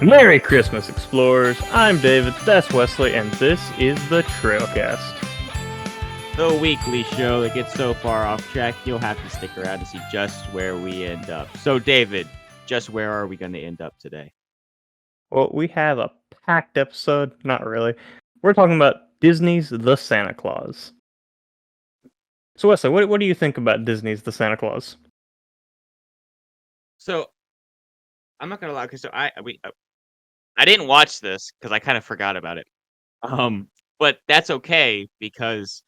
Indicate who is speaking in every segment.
Speaker 1: Merry Christmas, Explorers! I'm David, that's Wesley, and this is the Trailcast.
Speaker 2: The weekly show that gets so far off track, you'll have to stick around to see just where we end up. So, David, just where are we going to end up today?
Speaker 1: Well, we have a packed episode, not really. We're talking about Disney's The Santa Claus. So, Wesley, what do you think about Disney's The Santa Claus?
Speaker 2: So, I'm not going to lie, because I didn't watch this because I kind of forgot about it. But that's okay because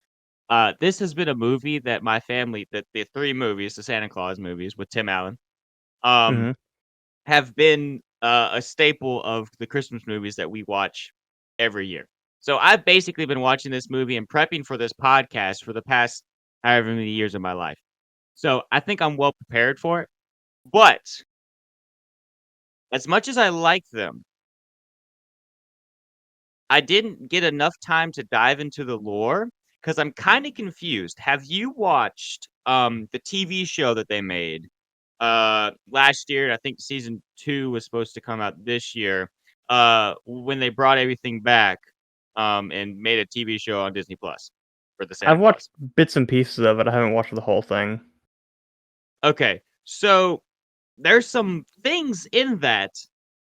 Speaker 2: this has been a movie that my family, that the three movies, the Santa Claus movies with Tim Allen, um,
Speaker 1: Mm-hmm.
Speaker 2: have been a staple of the Christmas movies that we watch every year. So I've basically been watching this movie and prepping for this podcast for the past however many years of my life. So I think I'm well prepared for it. But as much as I like them, I didn't get enough time to dive into the lore because I'm kind of confused. Have you watched the TV show that they made last year? I think season 2 was supposed to come out this year. When they brought everything back and made a TV show on Disney Plus for the Santa
Speaker 1: I've watched
Speaker 2: Claus.
Speaker 1: bits and pieces of it, I haven't watched the whole thing.
Speaker 2: Okay, so there's some things in that.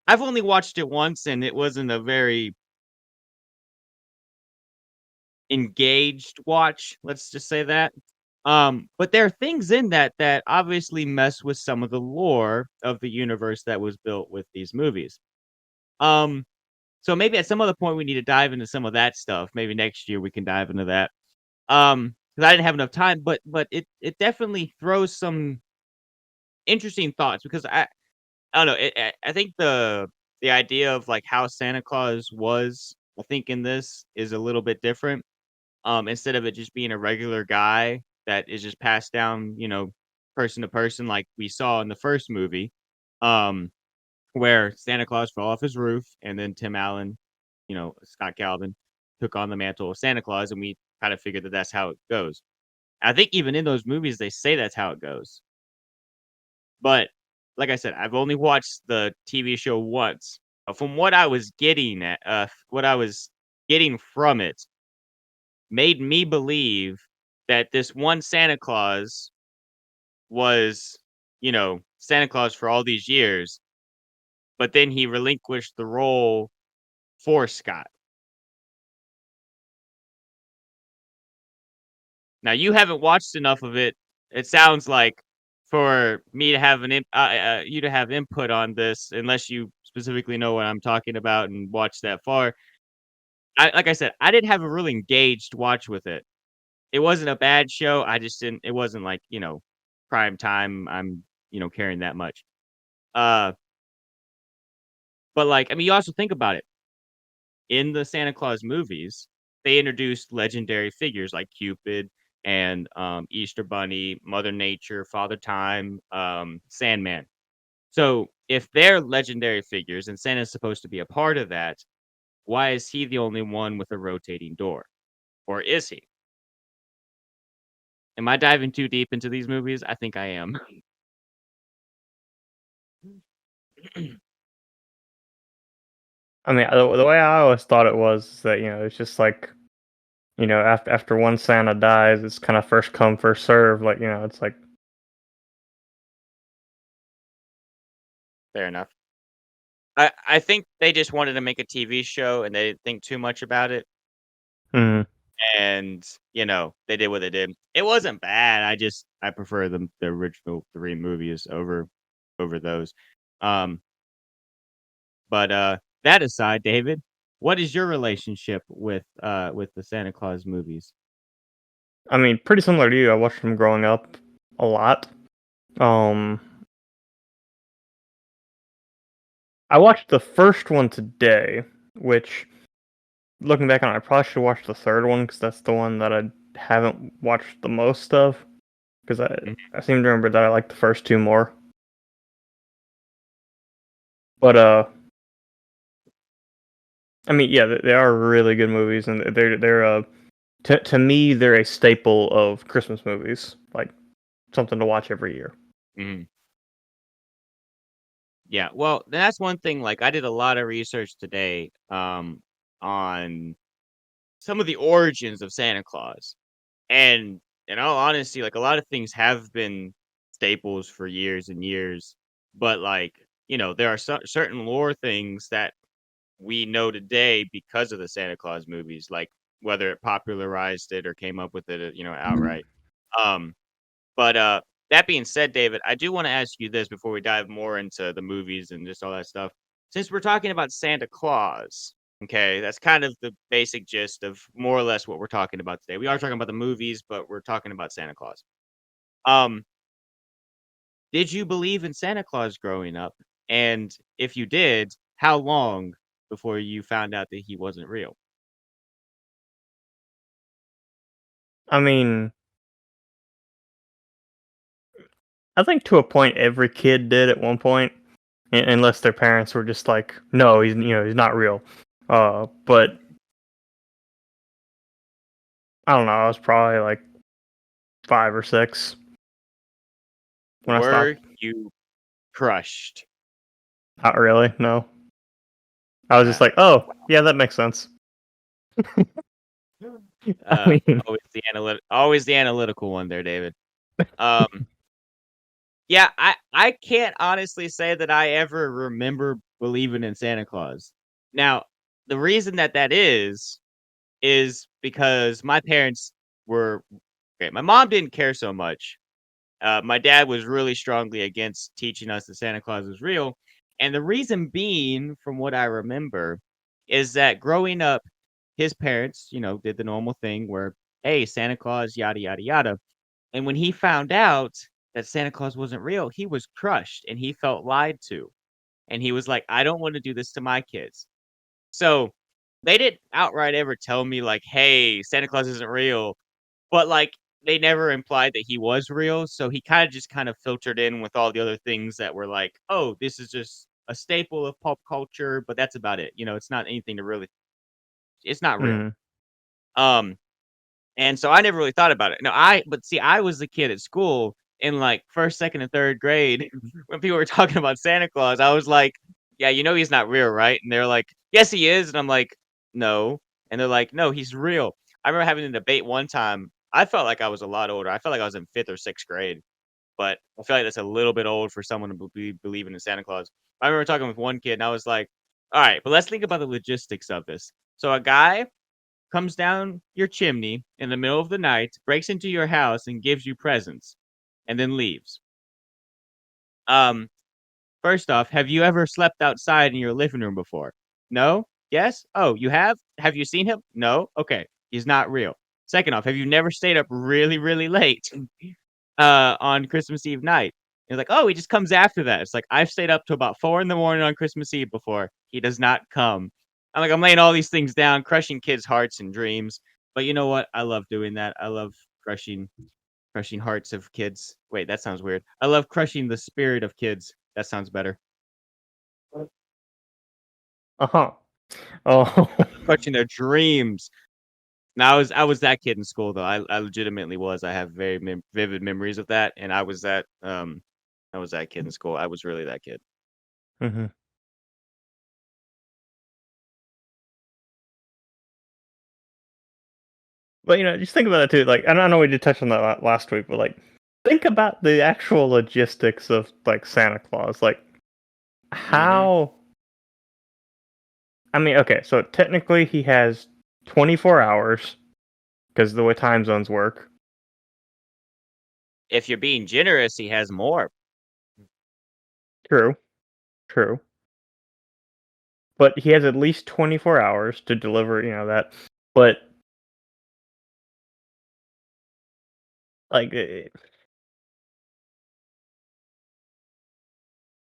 Speaker 2: I've only watched it once and it wasn't a very engaged watch, let's just say that. But there are things in that obviously mess with some of the lore of the universe that was built with these movies. Um, so maybe at some other point we need to dive into some of that stuff. Maybe next year we can dive into that. Because I didn't have enough time, but it definitely throws some interesting thoughts because I don't know. I think the idea of like how Santa Claus was, I think in this is a little bit different. Instead of it just being a regular guy that is just passed down, person to person like we saw in the first movie, um, where Santa Claus fell off his roof and then Tim Allen, Scott Calvin, took on the mantle of Santa Claus, and we kind of figured that that's how it goes. I think even in those movies they say that's how it goes. But like I said, I've only watched the TV show once. From what I was getting from it, made me believe that this one Santa Claus was, Santa Claus for all these years, but then he relinquished the role for Scott. Now you haven't watched enough of it. It sounds like for me to have you to have input on this, unless you specifically know what I'm talking about and watch that far. Like I said, I didn't have a really engaged watch with it. It wasn't a bad show. I just didn't. It wasn't like prime time. I'm caring that much. Uh, but like I mean, you also think about it in the Santa Claus movies. They introduced legendary figures like Cupid and Easter Bunny, Mother Nature, Father Time, Sandman. So if they're legendary figures and Santa's supposed to be a part of that, why is he the only one with a rotating door? Or is he? Am I diving too deep into these movies? I think I am.
Speaker 1: I mean, the way I always thought it was is that, it's just like, after one Santa dies, it's kind of first come, first serve. Like, it's like,
Speaker 2: Fair enough. I think they just wanted to make a TV show and they didn't think too much about it.
Speaker 1: hmm.
Speaker 2: And, they did what they did. It wasn't bad. I prefer the original 3 movies over those. Um, but that aside, David, what is your relationship with the Santa Claus movies?
Speaker 1: I mean, pretty similar to you. I watched them growing up a lot. Um, I watched the first one today, which, looking back on it, I probably should watch the third one because that's the one that I haven't watched the most of. Because
Speaker 2: Mhm.
Speaker 1: I seem to remember that I like the first two more. But I mean, yeah, they are really good movies, and they're to me they're a staple of Christmas movies, like something to watch every year.
Speaker 2: Mhm. Yeah, well, that's one thing, like, I did a lot of research today, on some of the origins of Santa Claus, and in all honesty, like, a lot of things have been staples for years and years, but, like, there are certain lore things that we know today because of the Santa Claus movies, like, whether it popularized it or came up with it, outright. Um, but that being said, David, I do wanna ask you this before we dive more into the movies and just all that stuff. Since we're talking about Santa Claus, okay, that's kind of the basic gist of more or less what we're talking about today. We are talking about the movies, but we're talking about Santa Claus. Um, did you believe in Santa Claus growing up? And if you did, how long before you found out that he wasn't real?
Speaker 1: I mean, I think to a point every kid did at one point, unless their parents were just like, "No, he's not real." But I don't know. I was probably like 5 or 6 when I
Speaker 2: Were
Speaker 1: stopped.
Speaker 2: you crushed?
Speaker 1: Not really. No, I was just like, "Oh,
Speaker 2: Wow.
Speaker 1: yeah, that makes sense." I
Speaker 2: Uh,
Speaker 1: mean,
Speaker 2: always the analytical one there, David. Um, yeah, I can't honestly say that I ever remember believing in Santa Claus. Now, the reason that is because my parents were okay. My mom didn't care so much. My dad was really strongly against teaching us that Santa Claus was real, and the reason being, from what I remember, is that growing up, his parents, did the normal thing where, hey, Santa Claus, yada yada yada. And when he found out that Santa Claus wasn't real, he was crushed and he felt lied to. And he was like, I don't want to do this to my kids. So they didn't outright ever tell me, like, hey, Santa Claus isn't real. But like they never implied that he was real. So he kind of filtered in with all the other things that were like, oh, this is just a staple of pop culture, but that's about it. It's not anything to really, it's not real.
Speaker 1: mm,
Speaker 2: Um, And so I never really thought about it. No, but see, I was the kid at school in like first, second, and third grade when people were talking about Santa Claus. I was like, "Yeah, he's not real, right?" And they're like, "Yes, he is." And I'm like, "No." And they're like, "No, he's real." I remember having a debate one time. I felt like I was a lot older. I felt like I was in fifth or sixth grade, but I feel like that's a little bit old for someone to be believing in Santa Claus. I remember talking with one kid, and I was like, "All right, but let's think about the logistics of this." So a guy comes down your chimney in the middle of the night, breaks into your house, and gives you presents, and then leaves. Um, First off, have you ever slept outside in your living room before? No? Yes? Oh, you have? Have you seen him? No? Okay. He's not real. Second off, have you never stayed up really, really late on Christmas Eve night? It's like, oh, he just comes after that. It's like, I've stayed up to about 4 in the morning on Christmas Eve before. He does not come. I'm like, I'm laying all these things down, crushing kids' hearts and dreams. But you know what? I love doing that. I love crushing hearts of kids. Wait, that sounds weird. I love crushing the spirit of kids. That sounds better.
Speaker 1: uh-huh. Oh,
Speaker 2: Crushing their dreams. Now I was that kid in school though. I legitimately was. I have very vivid memories of that, and I was that kid in school. I was really that kid.
Speaker 1: mhm. But just think about it too. Like, and I know we did touch on that last week, but like, think about the actual logistics of like Santa Claus. Like,
Speaker 2: Mhm.
Speaker 1: how? I mean, okay, so technically he has 24 hours because the way time zones work.
Speaker 2: If you're being generous, he has more.
Speaker 1: True, true. But he has at least 24 hours to deliver. That. But like,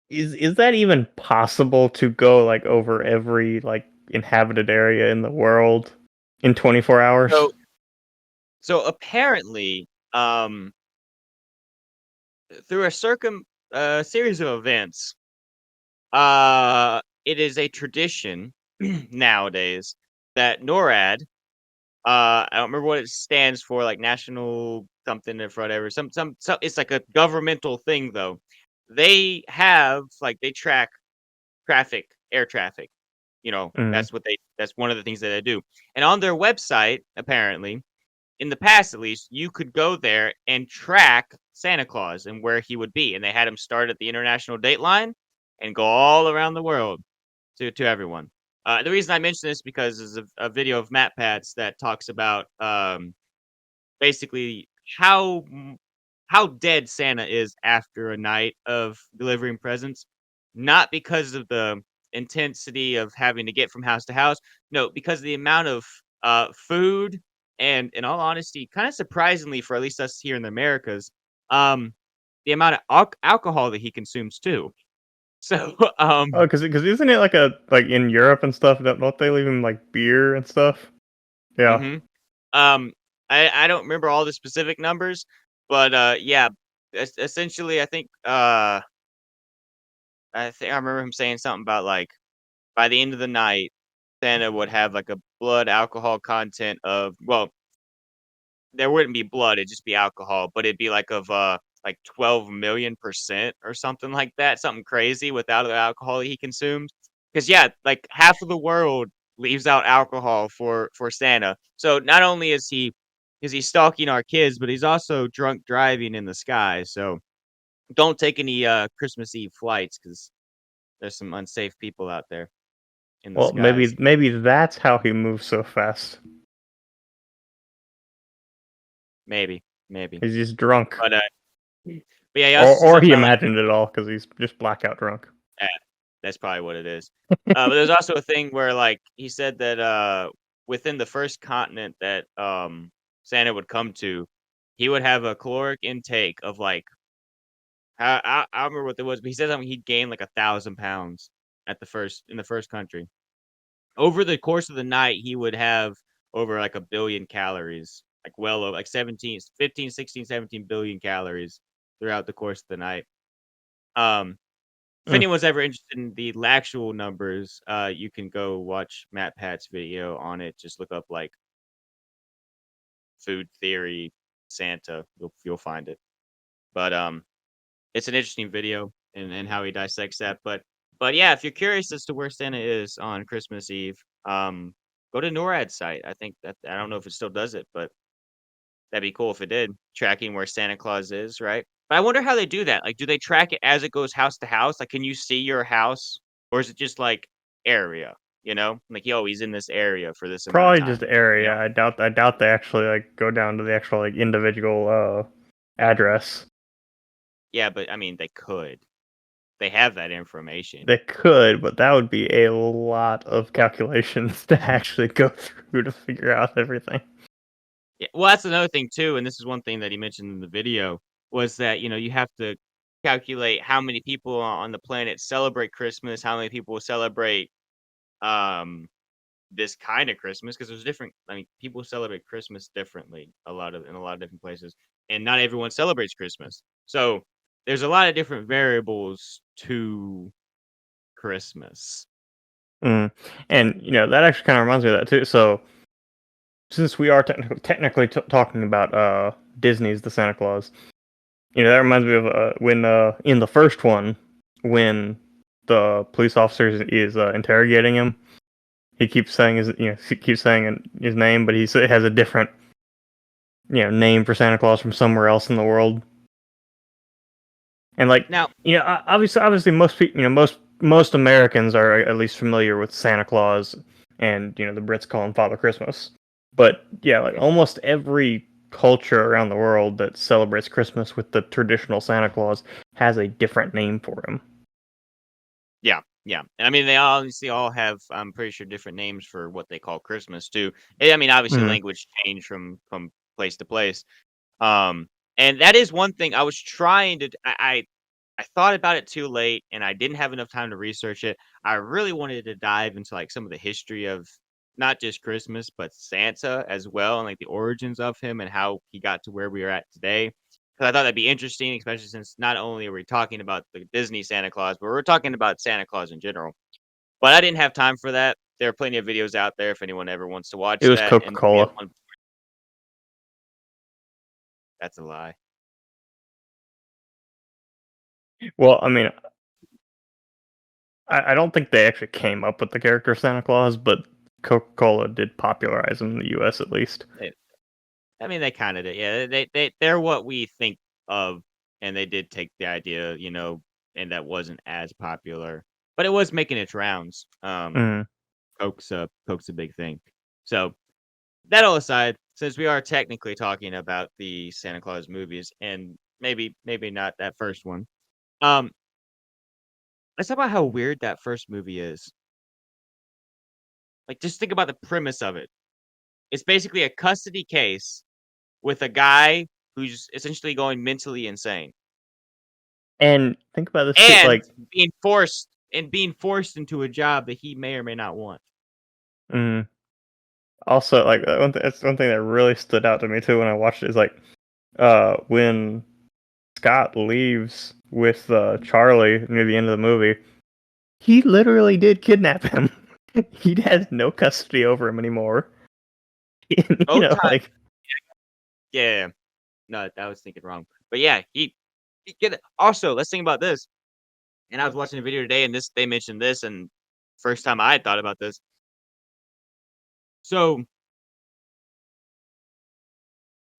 Speaker 1: is that even possible to go like over every like inhabited area in the world in 24 hours?
Speaker 2: So so apparently, through a series of events, it is a tradition nowadays that NORAD, I don't remember what it stands for, like national something or whatever. It's like a governmental thing though. they have like they track air traffic. You know,
Speaker 1: Mm.
Speaker 2: that's one of the things that they do. And on their website, apparently, in the past at least, you could go there and track Santa Claus and where he would be. And they had him start at the international date line and go all around the world to everyone. The reason I mention this because there's a video of Matt Pats that talks about basically how how dead Santa is after a night of delivering presents, not because of the intensity of having to get from house to house. No, because of the amount of food and, in all honesty, kind of surprisingly for at least us here in the Americas, um, the amount of alcohol that he consumes too. So,
Speaker 1: Oh, because isn't it like a like in Europe and stuff? Don't they leave him like beer and stuff? Yeah.
Speaker 2: mhm. Um, I don't remember all the specific numbers, but, yeah, essentially, I think I remember him saying something about, like, by the end of the night, Santa would have, like, a blood alcohol content of well, there wouldn't be blood, it'd just be alcohol, but it'd be, like 12,000,000% or something like that, something crazy without the alcohol that he consumes. Because yeah, like, half of the world leaves out alcohol for Santa. So, not only is he stalking our kids, but he's also drunk driving in the sky, so don't take any, Christmas Eve flights because there's some unsafe people out there in the
Speaker 1: Well,
Speaker 2: skies.
Speaker 1: maybe that's how he moves so fast.
Speaker 2: Maybe, maybe.
Speaker 1: He's just drunk,
Speaker 2: But, but yeah, he also said
Speaker 1: or
Speaker 2: something
Speaker 1: he
Speaker 2: about, like,
Speaker 1: imagined it all because he's just blackout drunk.
Speaker 2: eh, that's probably what it is. But there's also a thing where, like, he said that, within the first continent that, Santa would come to, he would have a caloric intake of, like I don't remember what it was, but he said something he'd gain, like, 1,000 pounds at the first in the first country. Over the course of the night, he would have over, like, 1,000,000,000 calories, like, well over like 17, 15, 16, 17 billion calories throughout the course of the night. Um, if
Speaker 1: Mm.
Speaker 2: anyone's ever interested in the actual numbers, you can go watch Matt Pat's video on it. Just look up, like, food theory Santa, you'll find it. But, it's an interesting video and how he dissects that, but yeah, if you're curious as to where Santa is on Christmas Eve, go to NORAD's site. I think that I don't know if it still does it, but that'd be cool if it did, tracking where Santa Claus is, right? But I wonder how they do that. Like, do they track it as it goes house to house? Like, can you see your house, or is it just like area? You know, like, yo, he's in this area for this amount of
Speaker 1: Probably just
Speaker 2: time. You know,
Speaker 1: area. I doubt they actually like go down to the actual like individual address.
Speaker 2: yeah, but I mean, they could. They have that information.
Speaker 1: They could, but that would be a lot of calculations to actually go through to figure out everything.
Speaker 2: Yeah, well, that's another thing too, and this is one thing that he mentioned in the video, was that, you have to calculate how many people on the planet celebrate Christmas, how many people celebrate, um, this kind of Christmas, because there's different I mean, people celebrate Christmas differently in a lot of different places, and not everyone celebrates Christmas. So, there's a lot of different variables to Christmas.
Speaker 1: Mm. And that actually kind of reminds me of that too. So since we are technically talking about Disney's The Santa Claus, that reminds me of when in the first one when the police officer is interrogating him. He keeps saying he keeps saying his name, but has a different name for Santa Claus from somewhere else in the world. And like
Speaker 2: Now
Speaker 1: obviously most people most Americans are at least familiar with Santa Claus, and the Brits call him Father Christmas. But yeah, like almost every culture around the world that celebrates Christmas with the traditional Santa Claus has a different name for him.
Speaker 2: yeah, yeah, and I mean, they obviously all have, I'm pretty sure, different names for what they call Christmas too. I mean, obviously,
Speaker 1: Mm.
Speaker 2: language change from place to place. Um, and that is one thing I was trying to. I thought about it too late, and I didn't have enough time to research it. I really wanted to dive into like some of the history of not just Christmas, but Santa as well, and like the origins of him and how he got to where we are at today. Because I thought that'd be interesting, especially since not only are we talking about the Disney Santa Claus, but we're talking about Santa Claus in general. But I didn't have time for that. There are plenty of videos out there if anyone ever wants to
Speaker 1: It
Speaker 2: watch
Speaker 1: was
Speaker 2: that.
Speaker 1: Coca
Speaker 2: And we have
Speaker 1: Cola.
Speaker 2: one. That's a lie.
Speaker 1: Well, I mean, I don't think they actually came up with the character Santa Claus, but Coca-Cola did popularize him in the U.S. at least.
Speaker 2: They I mean, they kinda did, yeah, they're what we think of, and they did take the idea, and that wasn't as popular, but it was making its rounds.
Speaker 1: Mhm.
Speaker 2: Coke's a big thing. So, that all aside, since we are technically talking about the Santa Claus movies and maybe not that first one, um, let's talk about how weird that first movie is. Like, just think about the premise of it. It's basically a custody case with a guy who's essentially going mentally insane
Speaker 1: And think about this too,
Speaker 2: and
Speaker 1: like,
Speaker 2: being forced into a job that he may or may not want.
Speaker 1: mm, also like that's one thing that really stood out to me too when I watched it is like, when Scott leaves with Charlie near the end of the movie, he literally did kidnap him. He has no custody over him anymore.
Speaker 2: Both times,
Speaker 1: Like,
Speaker 2: yeah. No, I was thinking wrong. But yeah, he get it. Also, let's think about this. And I was watching a video today, and they mentioned this, and first time I had thought about this. So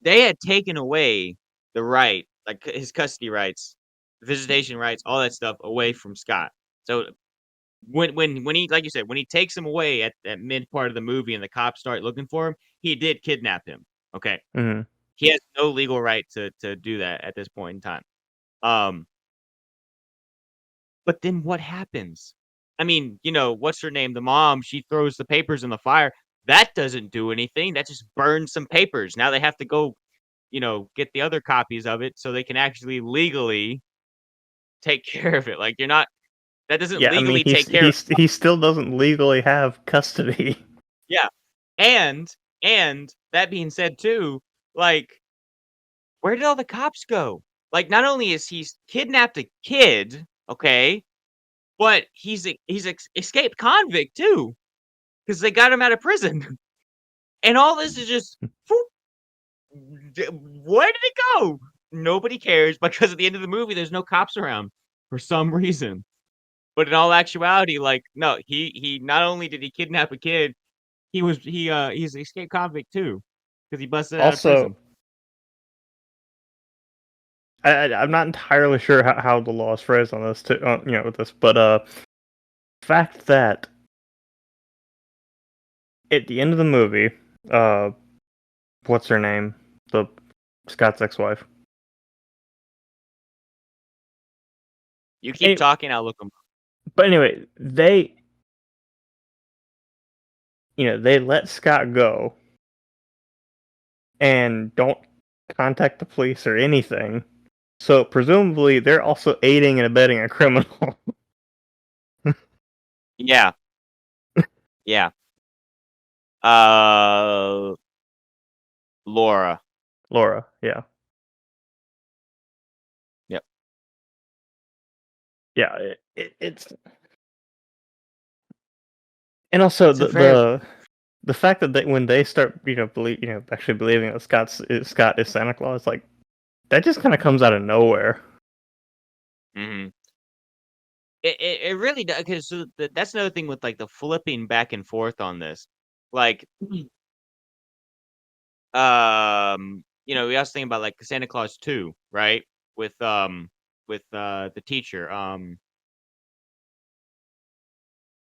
Speaker 2: they had taken away the right, like his custody rights, visitation rights, all that stuff away from Scott. So when he, like you said, when he takes him away at mid part of the movie and the cops start looking for him, he did kidnap him. Okay.
Speaker 1: mhm.
Speaker 2: He has no legal right to do that at this point in time. Um, but then what happens? I mean, what's her name? The mom, she throws the papers in the fire. That doesn't do anything. That just burns some papers. Now they have to go, get the other copies of it so they can actually legally take care of it. Like you're not that doesn't
Speaker 1: Yeah, I mean,
Speaker 2: legally take care of.
Speaker 1: he still doesn't legally have custody.
Speaker 2: Yeah. And that being said too, like where did all the cops go? Like not only is he's kidnapped a kid, okay, but he's escaped convict too because they got him out of prison. And all this is just where did it go? Nobody cares because at the end of the movie there's no cops around for some reason. But in all actuality, like no, he not only did he kidnap a kid, he's an escaped convict too because he busted out of
Speaker 1: Also,
Speaker 2: prison.
Speaker 1: I'm not entirely sure how the law is phrased on this, too, with this, but fact that at the end of the movie, uh, what's her name? The Scott's ex-wife.
Speaker 2: You keep
Speaker 1: Any,
Speaker 2: talking, I'll look 'em up.
Speaker 1: but anyway, they let Scott go and don't contact the police or anything. So presumably they're also aiding and abetting a criminal.
Speaker 2: Yeah, yeah. Uh, Laura.
Speaker 1: Laura, yeah,
Speaker 2: Yep.
Speaker 1: yeah. It's and also
Speaker 2: It's a very
Speaker 1: the fact that when they start, actually believing that Scott is Santa Claus, like that just kind of comes out of nowhere.
Speaker 2: mhm. It really does 'cause so that's another thing with, like, the flipping back and forth on this. Like, we also think about, like, Santa Claus 2, right? With, the teacher,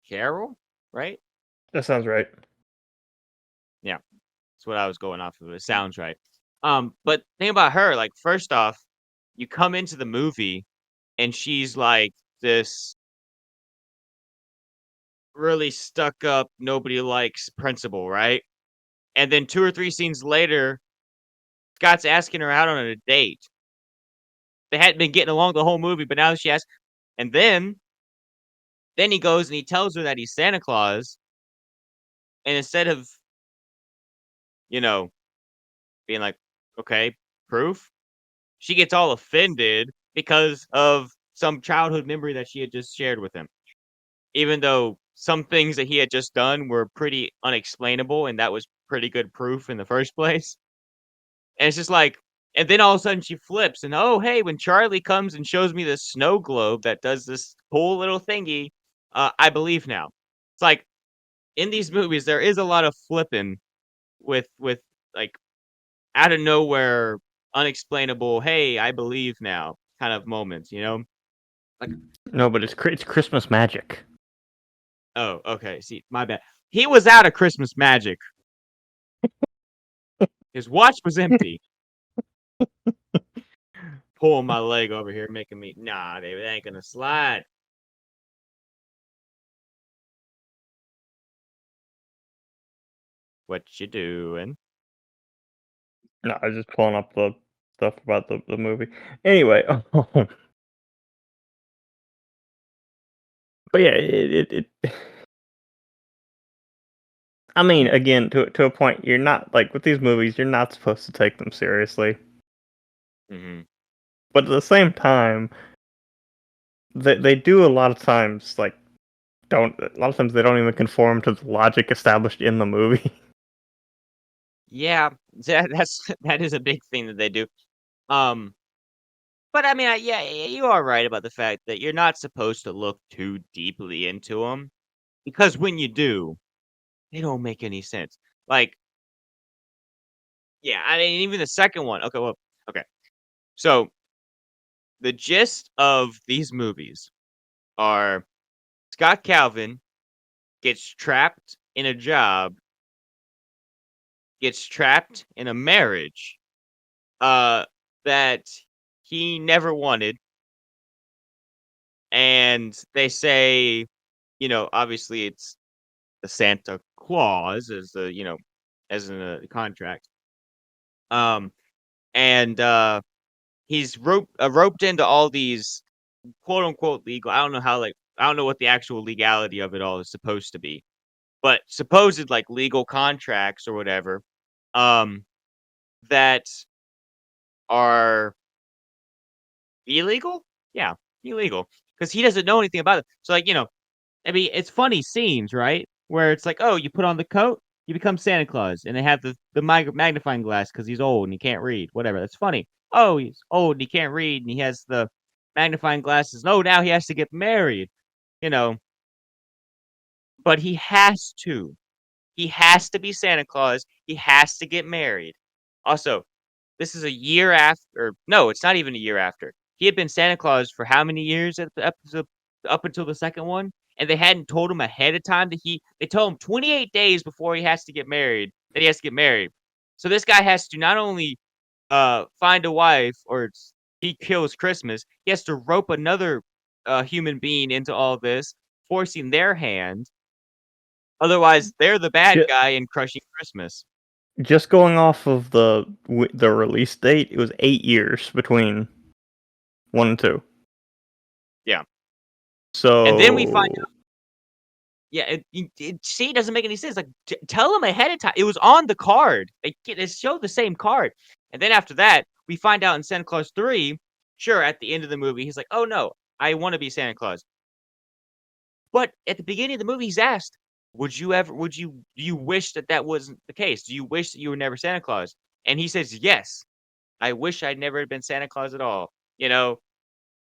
Speaker 2: Carol, right?
Speaker 1: That sounds right.
Speaker 2: Yeah, that's what I was going off of, it sounds right. But think about her, like, first off, you come into the movie, and she's, like, this really stuck up, nobody likes principal, right? And then 2 or 3 scenes later, Scott's asking her out on a date. They hadn't been getting along the whole movie, but now she asks and then he goes and he tells her that he's Santa Claus, and instead of, you know, being like, "Okay, proof?" She gets all offended because of some childhood memory that she had just shared with him. Even though some things that he had just done were pretty unexplainable, and that was pretty good proof in the first place. And it's just like And then all of a sudden she flips, and oh hey, when Charlie comes and shows me this snow globe that does this cool little thingy, I believe now. It's like in these movies there is a lot of flipping with like out of nowhere, unexplainable. Hey, I believe now, kind of moments. Like
Speaker 1: No, but it's Christmas magic.
Speaker 2: oh okay, see my bad. He was out of Christmas magic. His watch was empty. Pulling my leg over here, making me nah, baby, that ain't gonna slide. What you doing?
Speaker 1: No, I was just pulling up the stuff about the movie. Anyway, but yeah, it I mean, again, to a point, you're not like with these movies, you're not supposed to take them seriously.
Speaker 2: Hmm.
Speaker 1: But at the same time, they do a lot of times like don't a lot of times they don't even conform to the logic established in the movie.
Speaker 2: Yeah, that is a big thing that they do. Um, but I mean, yeah, you are right about the fact that you're not supposed to look too deeply into them because when you do, they don't make any sense. Like, yeah, I mean, even the second one. Okay, well, okay. So the gist of these movies are Scott Calvin gets trapped in a job, gets trapped in a marriage, uh, that he never wanted, and they say, obviously it's the Santa Claus as as in a contract. Um, and he's roped into all these quote unquote legal. I don't know how I don't know what the actual legality of it all is supposed to be, but supposed like legal contracts or whatever, um, that are illegal. Yeah, illegal because he doesn't know anything about it. So I mean, it's funny scenes, right? Where it's like, oh, you put on the coat, you become Santa Claus, and they have the magnifying glass because he's old and he can't read. Whatever, that's funny. Oh, he's old and he can't read, and he has the magnifying glasses. No, now he has to get married. You know, but he has to. He has to be Santa Claus. He has to get married. Also, this is a year after. No, it's not even a year after. He had been Santa Claus for how many years up until the second one? And they hadn't told him ahead of time that they told him 28 days before he has to get married that he has to get married. So this guy has to not only find a wife or he kills Christmas, he has to rope another human being into all this, forcing their hand. Otherwise, they're the bad
Speaker 1: just,
Speaker 2: guy in crushing Christmas.
Speaker 1: just going off of the release date, it was 8 years between one and two.
Speaker 2: Yeah. And then we find
Speaker 1: So
Speaker 2: yeah, see, it doesn't make any sense. Like, tell them ahead of time. It was on the card. They showed the same card, and then after that, we find out in Santa Claus 3. Sure, at the end of the movie, he's like, "Oh no, I want to be Santa Claus." But at the beginning of the movie, he's asked, do you wish that that wasn't the case? Do you wish that you were never Santa Claus?" And he says, "Yes, I wish I'd never been Santa Claus at all." You know,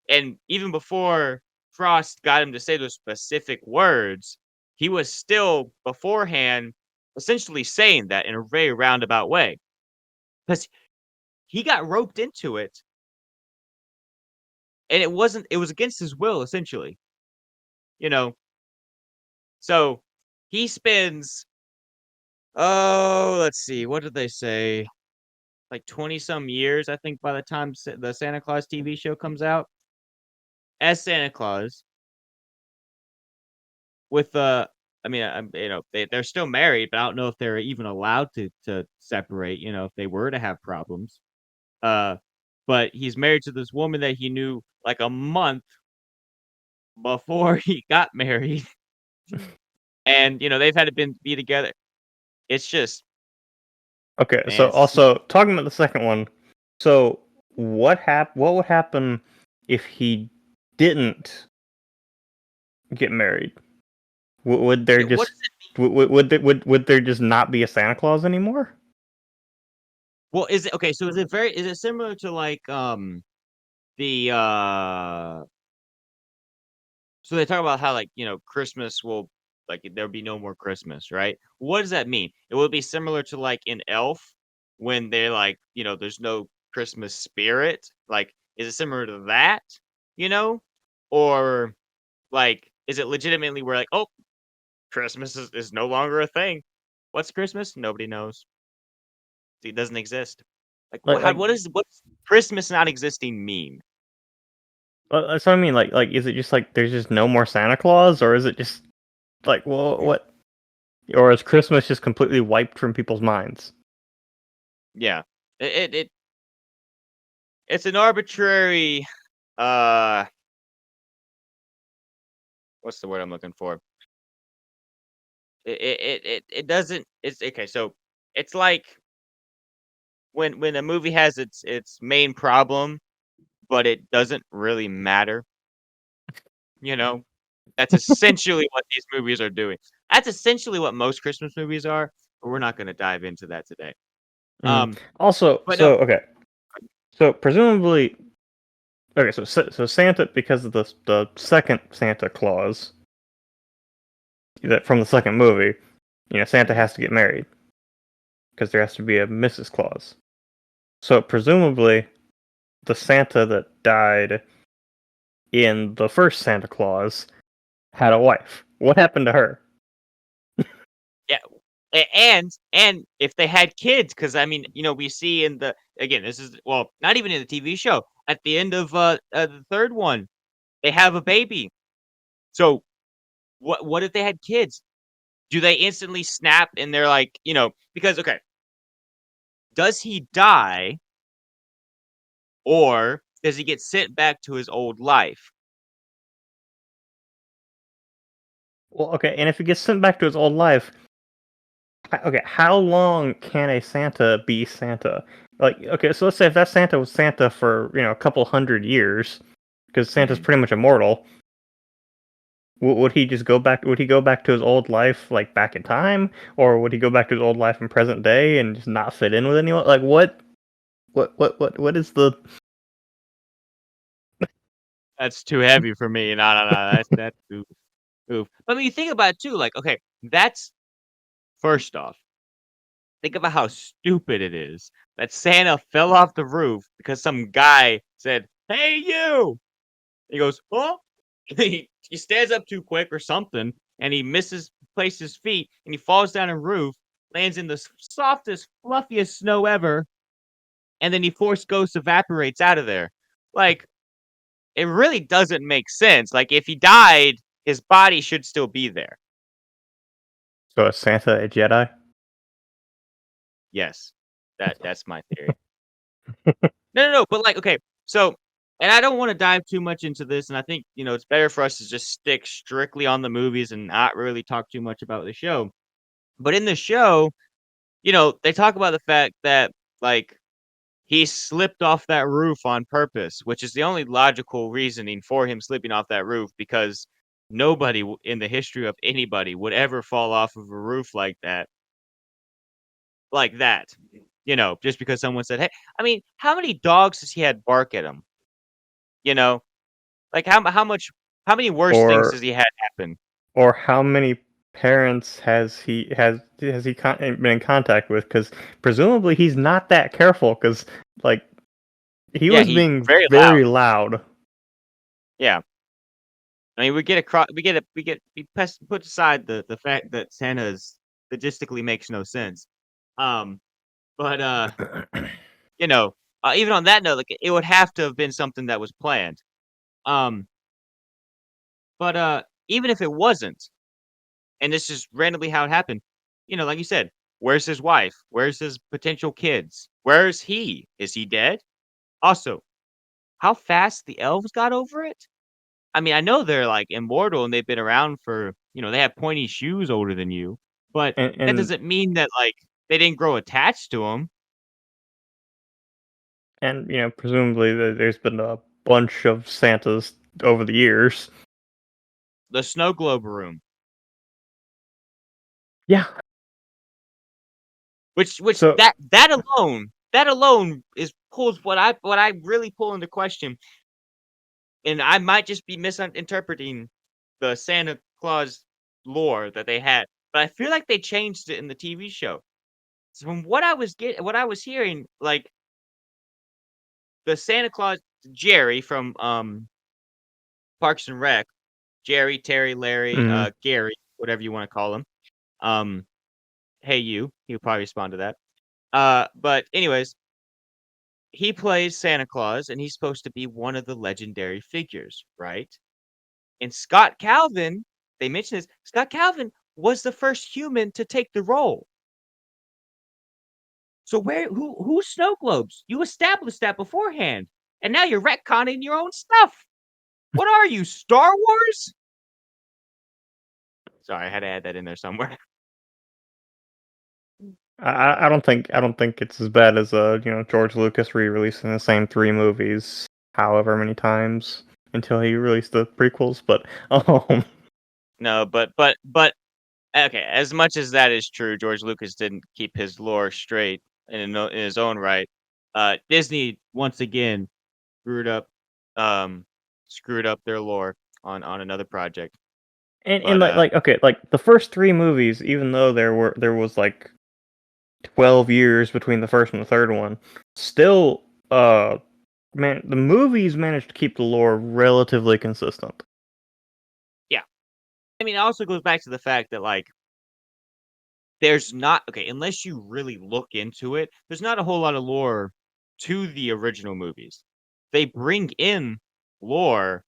Speaker 2: and even before Frost got him to say those specific words, he was still beforehand essentially saying that in a very roundabout way. Because he got roped into it and it was against his will, essentially. You know. So he spends let's see, what did they say? Like 20 some years, I think, by the time the Santa Claus TV show comes out as Santa Claus with I mean, they're still married, but I don't know if they're even allowed to separate, if they were to have problems. Uh, but he's married to this woman that he knew like a month before he got married, and they've had to be together. It's just,
Speaker 1: okay,
Speaker 2: man,
Speaker 1: so
Speaker 2: it's just
Speaker 1: also talking about the second one, so what would happen if he didn't get married? Would there
Speaker 2: what
Speaker 1: just would there just not be a Santa Claus anymore?
Speaker 2: Well, is it okay? So is it similar to like the so they talk about how like Christmas will like there'll be no more Christmas, right? What does that mean? It will be similar to like in Elf when they're like there's no Christmas spirit. Like, is it similar to that? You know, or like is it legitimately where like Christmas is no longer a thing? What's Christmas? Nobody knows. It doesn't exist. Like,
Speaker 1: Like
Speaker 2: what's Christmas not existing mean?
Speaker 1: that's what I mean. Like is it just like there's just no more Santa Claus, or is it just like well what, or is Christmas just completely wiped from people's minds?
Speaker 2: Yeah, it it's an arbitrary. Uh, what's the word I'm looking for? It doesn't. It's okay. So it's like when a movie has its main problem, but it doesn't really matter. You know, that's essentially what these movies are doing. That's essentially what most Christmas movies are, but we're not gonna dive into that today.
Speaker 1: Mm.
Speaker 2: Um,
Speaker 1: Also,
Speaker 2: but no,
Speaker 1: okay, so presumably, okay, so Santa, because of the second Santa Claus that from the second movie, Santa
Speaker 2: mhm,
Speaker 1: has to get married because there has to be a Mrs. Claus. So presumably, the Santa that died in the first Santa Claus had a wife. What happened to her?
Speaker 2: yeah, and if they had kids, because I mean, we see in the again, this is well, not even in the TV show. At the end of the third one, they have a baby. So what if they had kids? Do they instantly snap and they're like, because okay, does he die or does he get sent back to his old life?
Speaker 1: Well, okay, and if he gets sent back to his old life, okay, how long can a Santa be Santa? Like, okay, so let's say if that Santa was Santa for a couple hundred years, because Santa's
Speaker 2: Mhm.
Speaker 1: pretty much immortal. Would he just go back? Would he go back to his old life, like back in time, or would he go back to his old life in present day and just not fit in with anyone? Like, what? What is the?
Speaker 2: That's too heavy for me. No, no, no. That's oof, oof. But I mean, you think about it too. Like, okay, that's first off. Think about how stupid it is that Santa fell off the roof because some guy said, "Hey, you!" He goes, "Huh?" He stands up too quick or something, and he misses place his feet, and he falls down a roof, lands in the softest, fluffiest snow ever, and then he force ghost evaporates out of there. Like, it really doesn't make sense. Like, if he died, his body should still be there.
Speaker 1: So is Santa a Jedi?
Speaker 2: Yes, that's my theory. No, no, no, but, like, okay, so and I don't wanna dive too much into this, and I think, it's better for us to just stick strictly on the movies and not really talk too much about the show. But in the show, they talk about the fact that, like, he slipped off that roof on purpose, which is the only logical reasoning for him slipping off that roof because nobody in the history of anybody would ever fall off of a roof like that, just because someone said, "Hey," I mean, how many dogs has he had bark at him? You know? Like, how many worse things
Speaker 1: Or
Speaker 2: has he had happen?
Speaker 1: how many parents has he been in contact with? Because presumably he's not that careful. Because like he
Speaker 2: Yeah,
Speaker 1: was
Speaker 2: he
Speaker 1: being
Speaker 2: very loud.
Speaker 1: very loud.
Speaker 2: Yeah. I mean, we put aside the fact that Santa's logistically makes no sense. Um, but, you know, even on that note, like, it would have to have been something that was planned. Um, but, even if it wasn't, and this is randomly how it happened, like you said, where's his wife? Where's his potential kids? Where's he? Is he dead? Also, how fast the elves got over it? I mean, I know they're, like, immortal and they've been around for they have pointy shoes older than you, but that
Speaker 1: and
Speaker 2: doesn't mean that, like, they didn't grow attached to him.
Speaker 1: and presumably there's been a bunch of Santas over the years.
Speaker 2: The snow globe room,
Speaker 1: Yeah.
Speaker 2: which
Speaker 1: So
Speaker 2: that alone that alone is pulls what I really pull into question, and I might just be misinterpreting the Santa Claus lore that they had, but I feel like they changed it in the TV show. So from what I was hearing, like the Santa Claus Jerry from Parks and Rec, Jerry, Terry, Larry,
Speaker 1: Mm.
Speaker 2: Gary, whatever you want to call him. Um, hey you, he'll probably respond to that. But anyways, he plays Santa Claus, and he's supposed to be one of the legendary figures, right? And Scott Calvin, they mentioned this. Scott Calvin was the first human to take the role. So who snow globes? You established that beforehand, and now you're retconning your own stuff. What are you, Star Wars? Sorry, I had to add that in there somewhere.
Speaker 1: I don't think it's as bad as George Lucas re-releasing the same three movies however many times until he released the prequels. But
Speaker 2: No, but okay. As much as that is true, George Lucas didn't keep his lore straight in his own right. Disney once again screwed up, um, screwed up their lore on another project.
Speaker 1: and
Speaker 2: But
Speaker 1: like okay, like the first three movies, even though there was like 12 years between the first and the third one, still man, the movies managed to keep the lore relatively consistent.
Speaker 2: yeah, I mean, it also goes back to the fact that like there's not okay unless you really look into it. There's not a whole lot of lore to the original movies. They bring in lore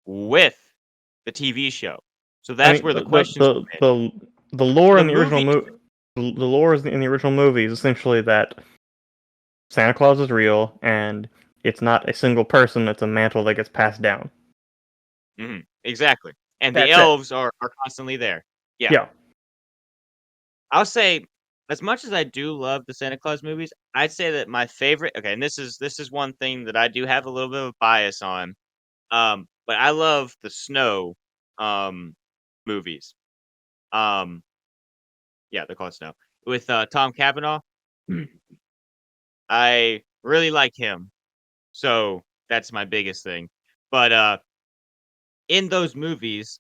Speaker 2: with the TV show, so
Speaker 1: I
Speaker 2: that's
Speaker 1: mean,
Speaker 2: where the questions come in.
Speaker 1: the lore
Speaker 2: The
Speaker 1: in the original
Speaker 2: movie,
Speaker 1: the lore in the original movie is essentially that Santa Claus is real, and it's not a single person; it's a mantle that gets passed down.
Speaker 2: exactly, and the
Speaker 1: That's it.
Speaker 2: elves are constantly there. Yeah,
Speaker 1: Yeah.
Speaker 2: I'll say as much as I do love the Santa Claus movies, I'd say that my favorite. Okay, and this is one thing that I do have a little bit of a bias on. But I love the snow um movies. Um, yeah, they're called Snow with Tom Cavanaugh. I really like him, so that's my biggest thing. But in those movies,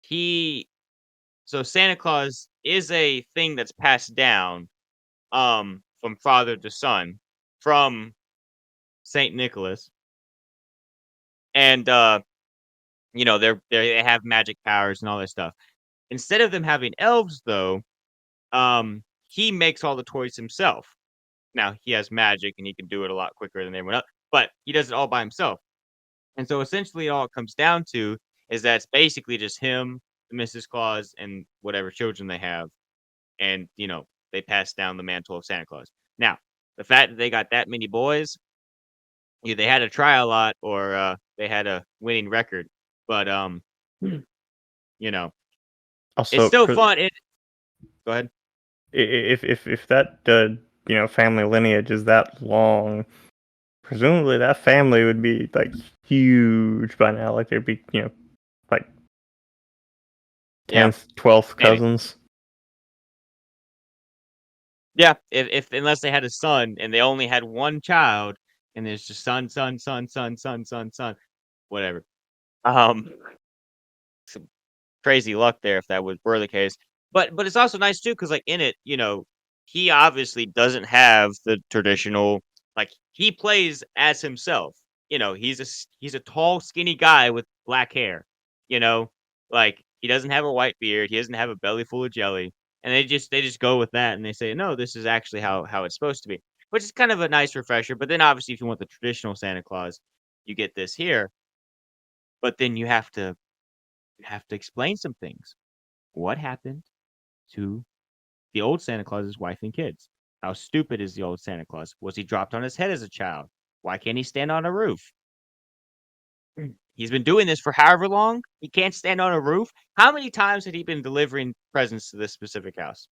Speaker 2: he so Santa Claus is a thing that's passed down from father to son from Saint Nicholas, and they have magic powers and all that stuff. Instead of them having elves, though, he makes all the toys himself. Now he has magic and he can do it a lot quicker than everyone else, but he does it all by himself. And so essentially all it comes down to is that it's basically just him, Mrs. Claus, and whatever children they have. And, they pass down the mantle of Santa Claus. Now, the fact that they got that many boys, they had to try a lot or they had a winning record. But you know, it's
Speaker 1: Also,
Speaker 2: still fun. Go ahead.
Speaker 1: if that family lineage is that long, presumably that family would be like huge by now. Like there'd be like
Speaker 2: Yeah,
Speaker 1: 10th, 12th
Speaker 2: maybe.
Speaker 1: cousins.
Speaker 2: Yeah, if unless they had a son and they only had one child, and there's just son, son, son, son, son, son, son, whatever. Um, some crazy luck there if that were the case. But it's also nice too because like in it, he obviously doesn't have the traditional like he plays as himself. He's a tall, skinny guy with black hair. You know, like he doesn't have a white beard. He doesn't have a belly full of jelly. And they just go with that and they say, no, this is actually how it's supposed to be, which is kind of a nice refresher. But then obviously, if you want the traditional Santa Claus, you get this here. But then you have to explain some things. What happened to the old Santa Claus's wife and kids? How stupid is the old Santa Claus? Was he dropped on his head as a child? Why can't he stand on a roof? He's been doing this for however long. He can't stand on a roof. How many times had he been delivering presents to this specific house?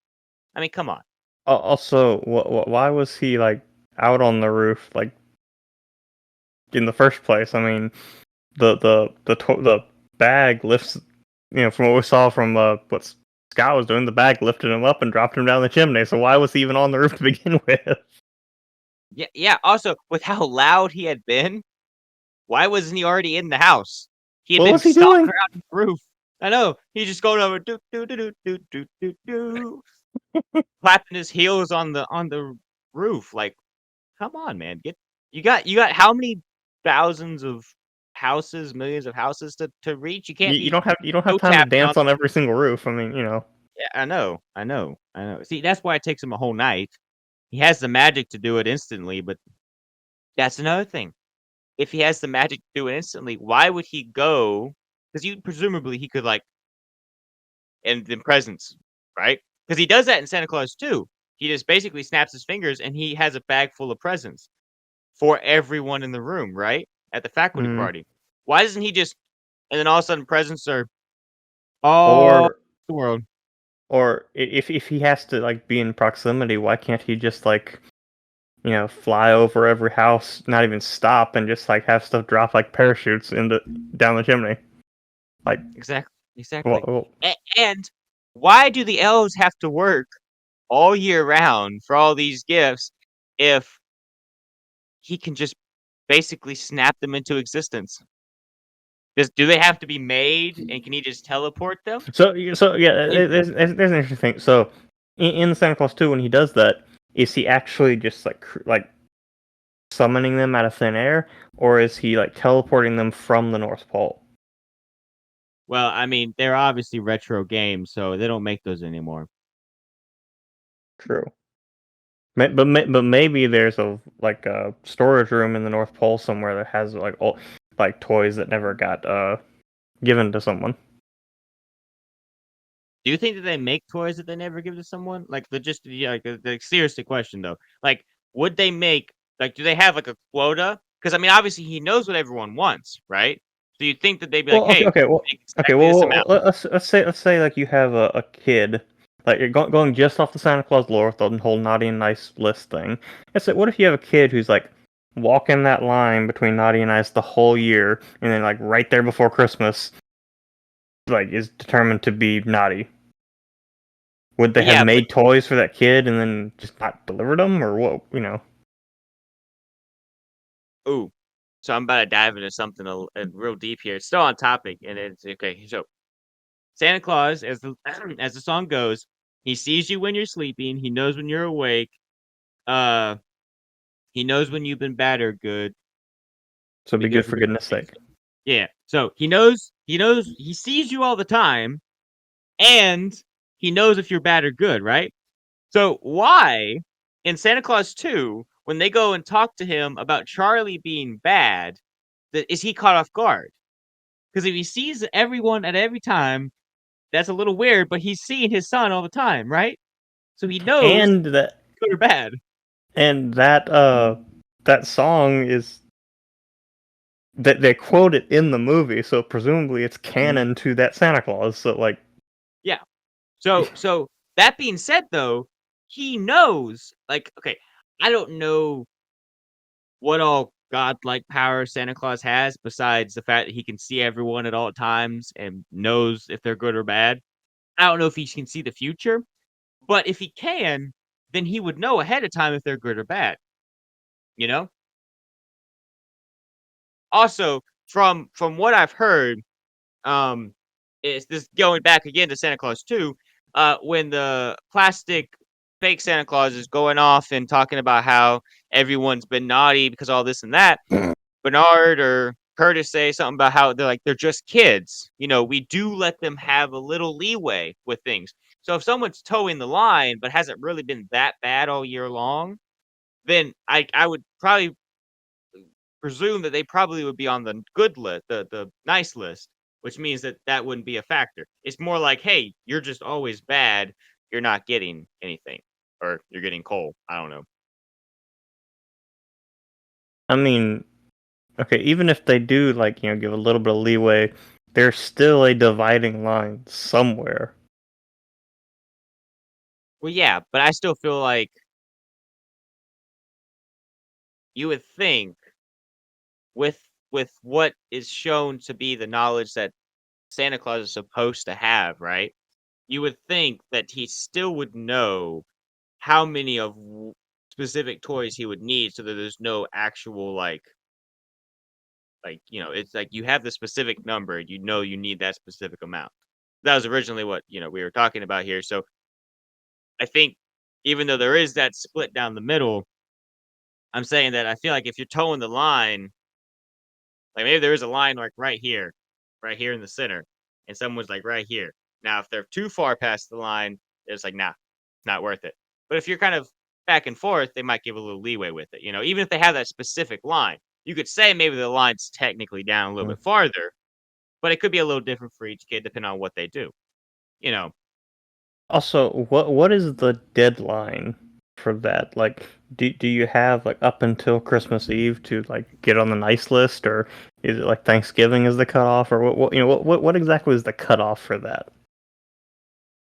Speaker 2: I mean, come on.
Speaker 1: Also, why was he like out on the roof like in the first place? I mean, the bag lifts. From what we saw from what's Scott was doing, the bag lifted him up and dropped him down the chimney. So why was he even on the roof to begin with?
Speaker 2: Yeah, yeah. Also, with how loud he had been, why wasn't he already in the house? He had
Speaker 1: What
Speaker 2: been
Speaker 1: was he
Speaker 2: stomping
Speaker 1: doing?
Speaker 2: around the roof. I know. He's just going over do do do do do do do do, clapping his heels on the roof. Like, come on, man. You got how many thousands of houses, millions of houses to reach? You can't
Speaker 1: You
Speaker 2: be
Speaker 1: don't have
Speaker 2: toe
Speaker 1: time to
Speaker 2: tapping on.
Speaker 1: dance on every single roof. I mean,
Speaker 2: Yeah, I know. See, that's why it takes him a whole night. He has the magic to do it instantly, but that's another thing. If he has the magic to do it instantly, why would he go? Because you presumably he could like and then presents, right? Because he does that in Santa Claus too. He just basically snaps his fingers and he has a bag full of presents for everyone in the room, right? At the faculty
Speaker 1: mm,
Speaker 2: party. Why doesn't he just and then all of a sudden presents are all
Speaker 1: or
Speaker 2: the world?
Speaker 1: if he has to like be in proximity, why can't he just like fly over every house, not even stop, and just like have stuff drop like parachutes into down the chimney? Like,
Speaker 2: Exactly. Exactly.
Speaker 1: well,
Speaker 2: And why do the elves have to work all year round for all these gifts if he can just basically snap them into existence? Do they have to be made and can he just teleport them?
Speaker 1: so yeah,
Speaker 2: In
Speaker 1: there's an interesting thing. So in Santa Claus 2, when he does that, is he actually just like summoning them out of thin air, or is he like teleporting them from the North Pole?
Speaker 2: well, I mean, they're obviously retro games, so they don't make those anymore.
Speaker 1: True. But maybe there's a storage room in the North Pole somewhere that has like all like toys that never got given to someone.
Speaker 2: Do you think that they make toys that they never give to someone? Like the just yeah, like the seriously question though. Like would they make like do they have like a quota? Because I mean obviously he knows what everyone wants, right? So you think that they'd be like,
Speaker 1: Well,
Speaker 2: hey, make exactly this amount.
Speaker 1: let's say like you have a kid, like you're going just off the Santa Claus lore with the whole naughty and nice list thing. It's like, what if you have a kid who's like walking that line between naughty and nice the whole year, and then like right there before Christmas, like is determined to be naughty? Would they
Speaker 2: Well,
Speaker 1: have
Speaker 2: yeah, but
Speaker 1: made toys for that kid and then just not delivered them, or what?
Speaker 2: ooh. So I'm about to dive into something real deep here. It's still on topic, and it's okay. So Santa Claus, as the as the song goes, he sees you when you're sleeping. He knows when you're awake. Uh, he knows when you've been bad or good.
Speaker 1: So
Speaker 2: Be
Speaker 1: be
Speaker 2: good
Speaker 1: good
Speaker 2: for
Speaker 1: for
Speaker 2: goodness
Speaker 1: goodness
Speaker 2: sake.
Speaker 1: sake.
Speaker 2: Yeah. So he knows. He knows. He sees you all the time, and he knows if you're bad or good, right? So why in Santa Claus 2, when they go and talk to him about Charlie being bad, that is he caught off guard? Because if he sees everyone at every time, that's a little weird, but he's seeing his son all the time, right? So he knows
Speaker 1: And that
Speaker 2: good or bad.
Speaker 1: and that song is that they quote it in the movie, so presumably it's
Speaker 2: Mhm.
Speaker 1: canon to that Santa Claus. So like,
Speaker 2: Yeah. So that being said though, he knows like okay, I don't know what all godlike power Santa Claus has besides the fact that he can see everyone at all times and knows if they're good or bad. I don't know if he can see the future, but if he can, then he would know ahead of time if they're good or bad, you know? Also, from what I've heard, um, is this going back again to Santa Claus 2, when the plastic fake Santa Claus is going off and talking about how everyone's been naughty because all this and that, Bernard or Curtis say something about how they're just kids. You know, we do let them have a little leeway with things. So if someone's towing the line but hasn't really been that bad all year long, then I would probably presume that they probably would be on the good list, the nice list, which means that that wouldn't be a factor. It's more like, hey, you're just always bad. You're not getting anything, or you're getting coal. I don't know.
Speaker 1: I mean, okay, even if they do like give a little bit of leeway, there's still a dividing line somewhere.
Speaker 2: Well, yeah, but I still feel like you would think with what is shown to be the knowledge that Santa Claus is supposed to have, right? you would think that he still would know how many of specific toys he would need so that there's no actual it's like you have the specific number, you know you need that specific amount. That was originally what, we were talking about here. So I think even though there is that split down the middle, I'm saying that I feel like if you're towing the line, like maybe there is a line like right here in the center, and someone's like right here. Now, if they're too far past the line, it's like, nah, it's not worth it. But if you're kind of back and forth, they might give a little leeway with it. Even if they have that specific line, you could say maybe the line's technically down a little
Speaker 1: Mm.
Speaker 2: bit farther, but it could be a little different for each kid depending on what they do. You know,
Speaker 1: Also, what is the deadline for that? Like, do you have like up until Christmas Eve to like get on the nice list, or is it like Thanksgiving is the cutoff, or what exactly is the cutoff for that?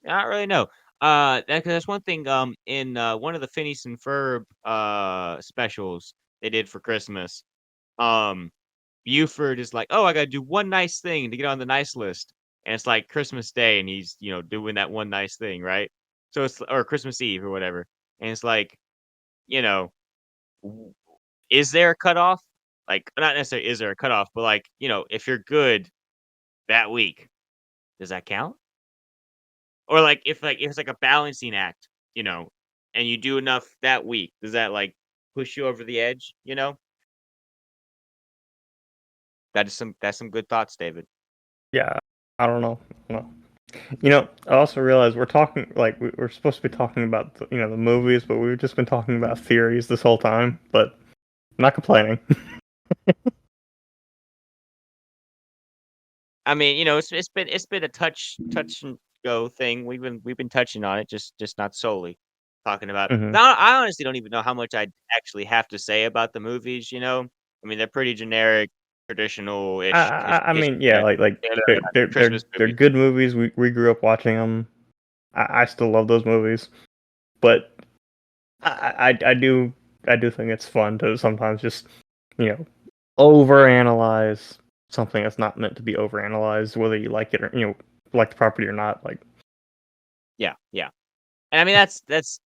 Speaker 2: I don't really know. That's one thing. In one of the Phineas and Ferb specials they did for Christmas, um, Buford is like, "Oh, I gotta do one nice thing to get on the nice list," and it's like Christmas Day, and he's doing that one nice thing, right? So it's or Christmas Eve or whatever, and it's like, you know, w- is there a cutoff? Like, not necessarily is there a cutoff, but like, if you're good that week, does that count? Or if it's like a balancing act, and you do enough that week, does that like push you over the edge? That's some good thoughts, David.
Speaker 1: Yeah, I don't know. I don't know. I also realized we're talking like we're supposed to be talking about the movies, but we've just been talking about theories this whole time. But I'm not complaining.
Speaker 2: I mean, it's been a touch and go thing. We've been touching on it, just not solely talking about.
Speaker 1: Hmm.
Speaker 2: Now, I honestly don't even know how much I actually have to say about the movies. I mean, they're pretty generic,
Speaker 1: I,
Speaker 2: traditional-ish
Speaker 1: I mean, yeah,
Speaker 2: yeah,
Speaker 1: like
Speaker 2: yeah,
Speaker 1: they're
Speaker 2: Christmas
Speaker 1: they're
Speaker 2: movies.
Speaker 1: good movies. We grew up watching them. I still love those movies, but I do think it's fun to sometimes just you know overanalyze something that's not meant to be overanalyzed, whether you like it or like the property or not. Like,
Speaker 2: Yeah, yeah. And I mean, that's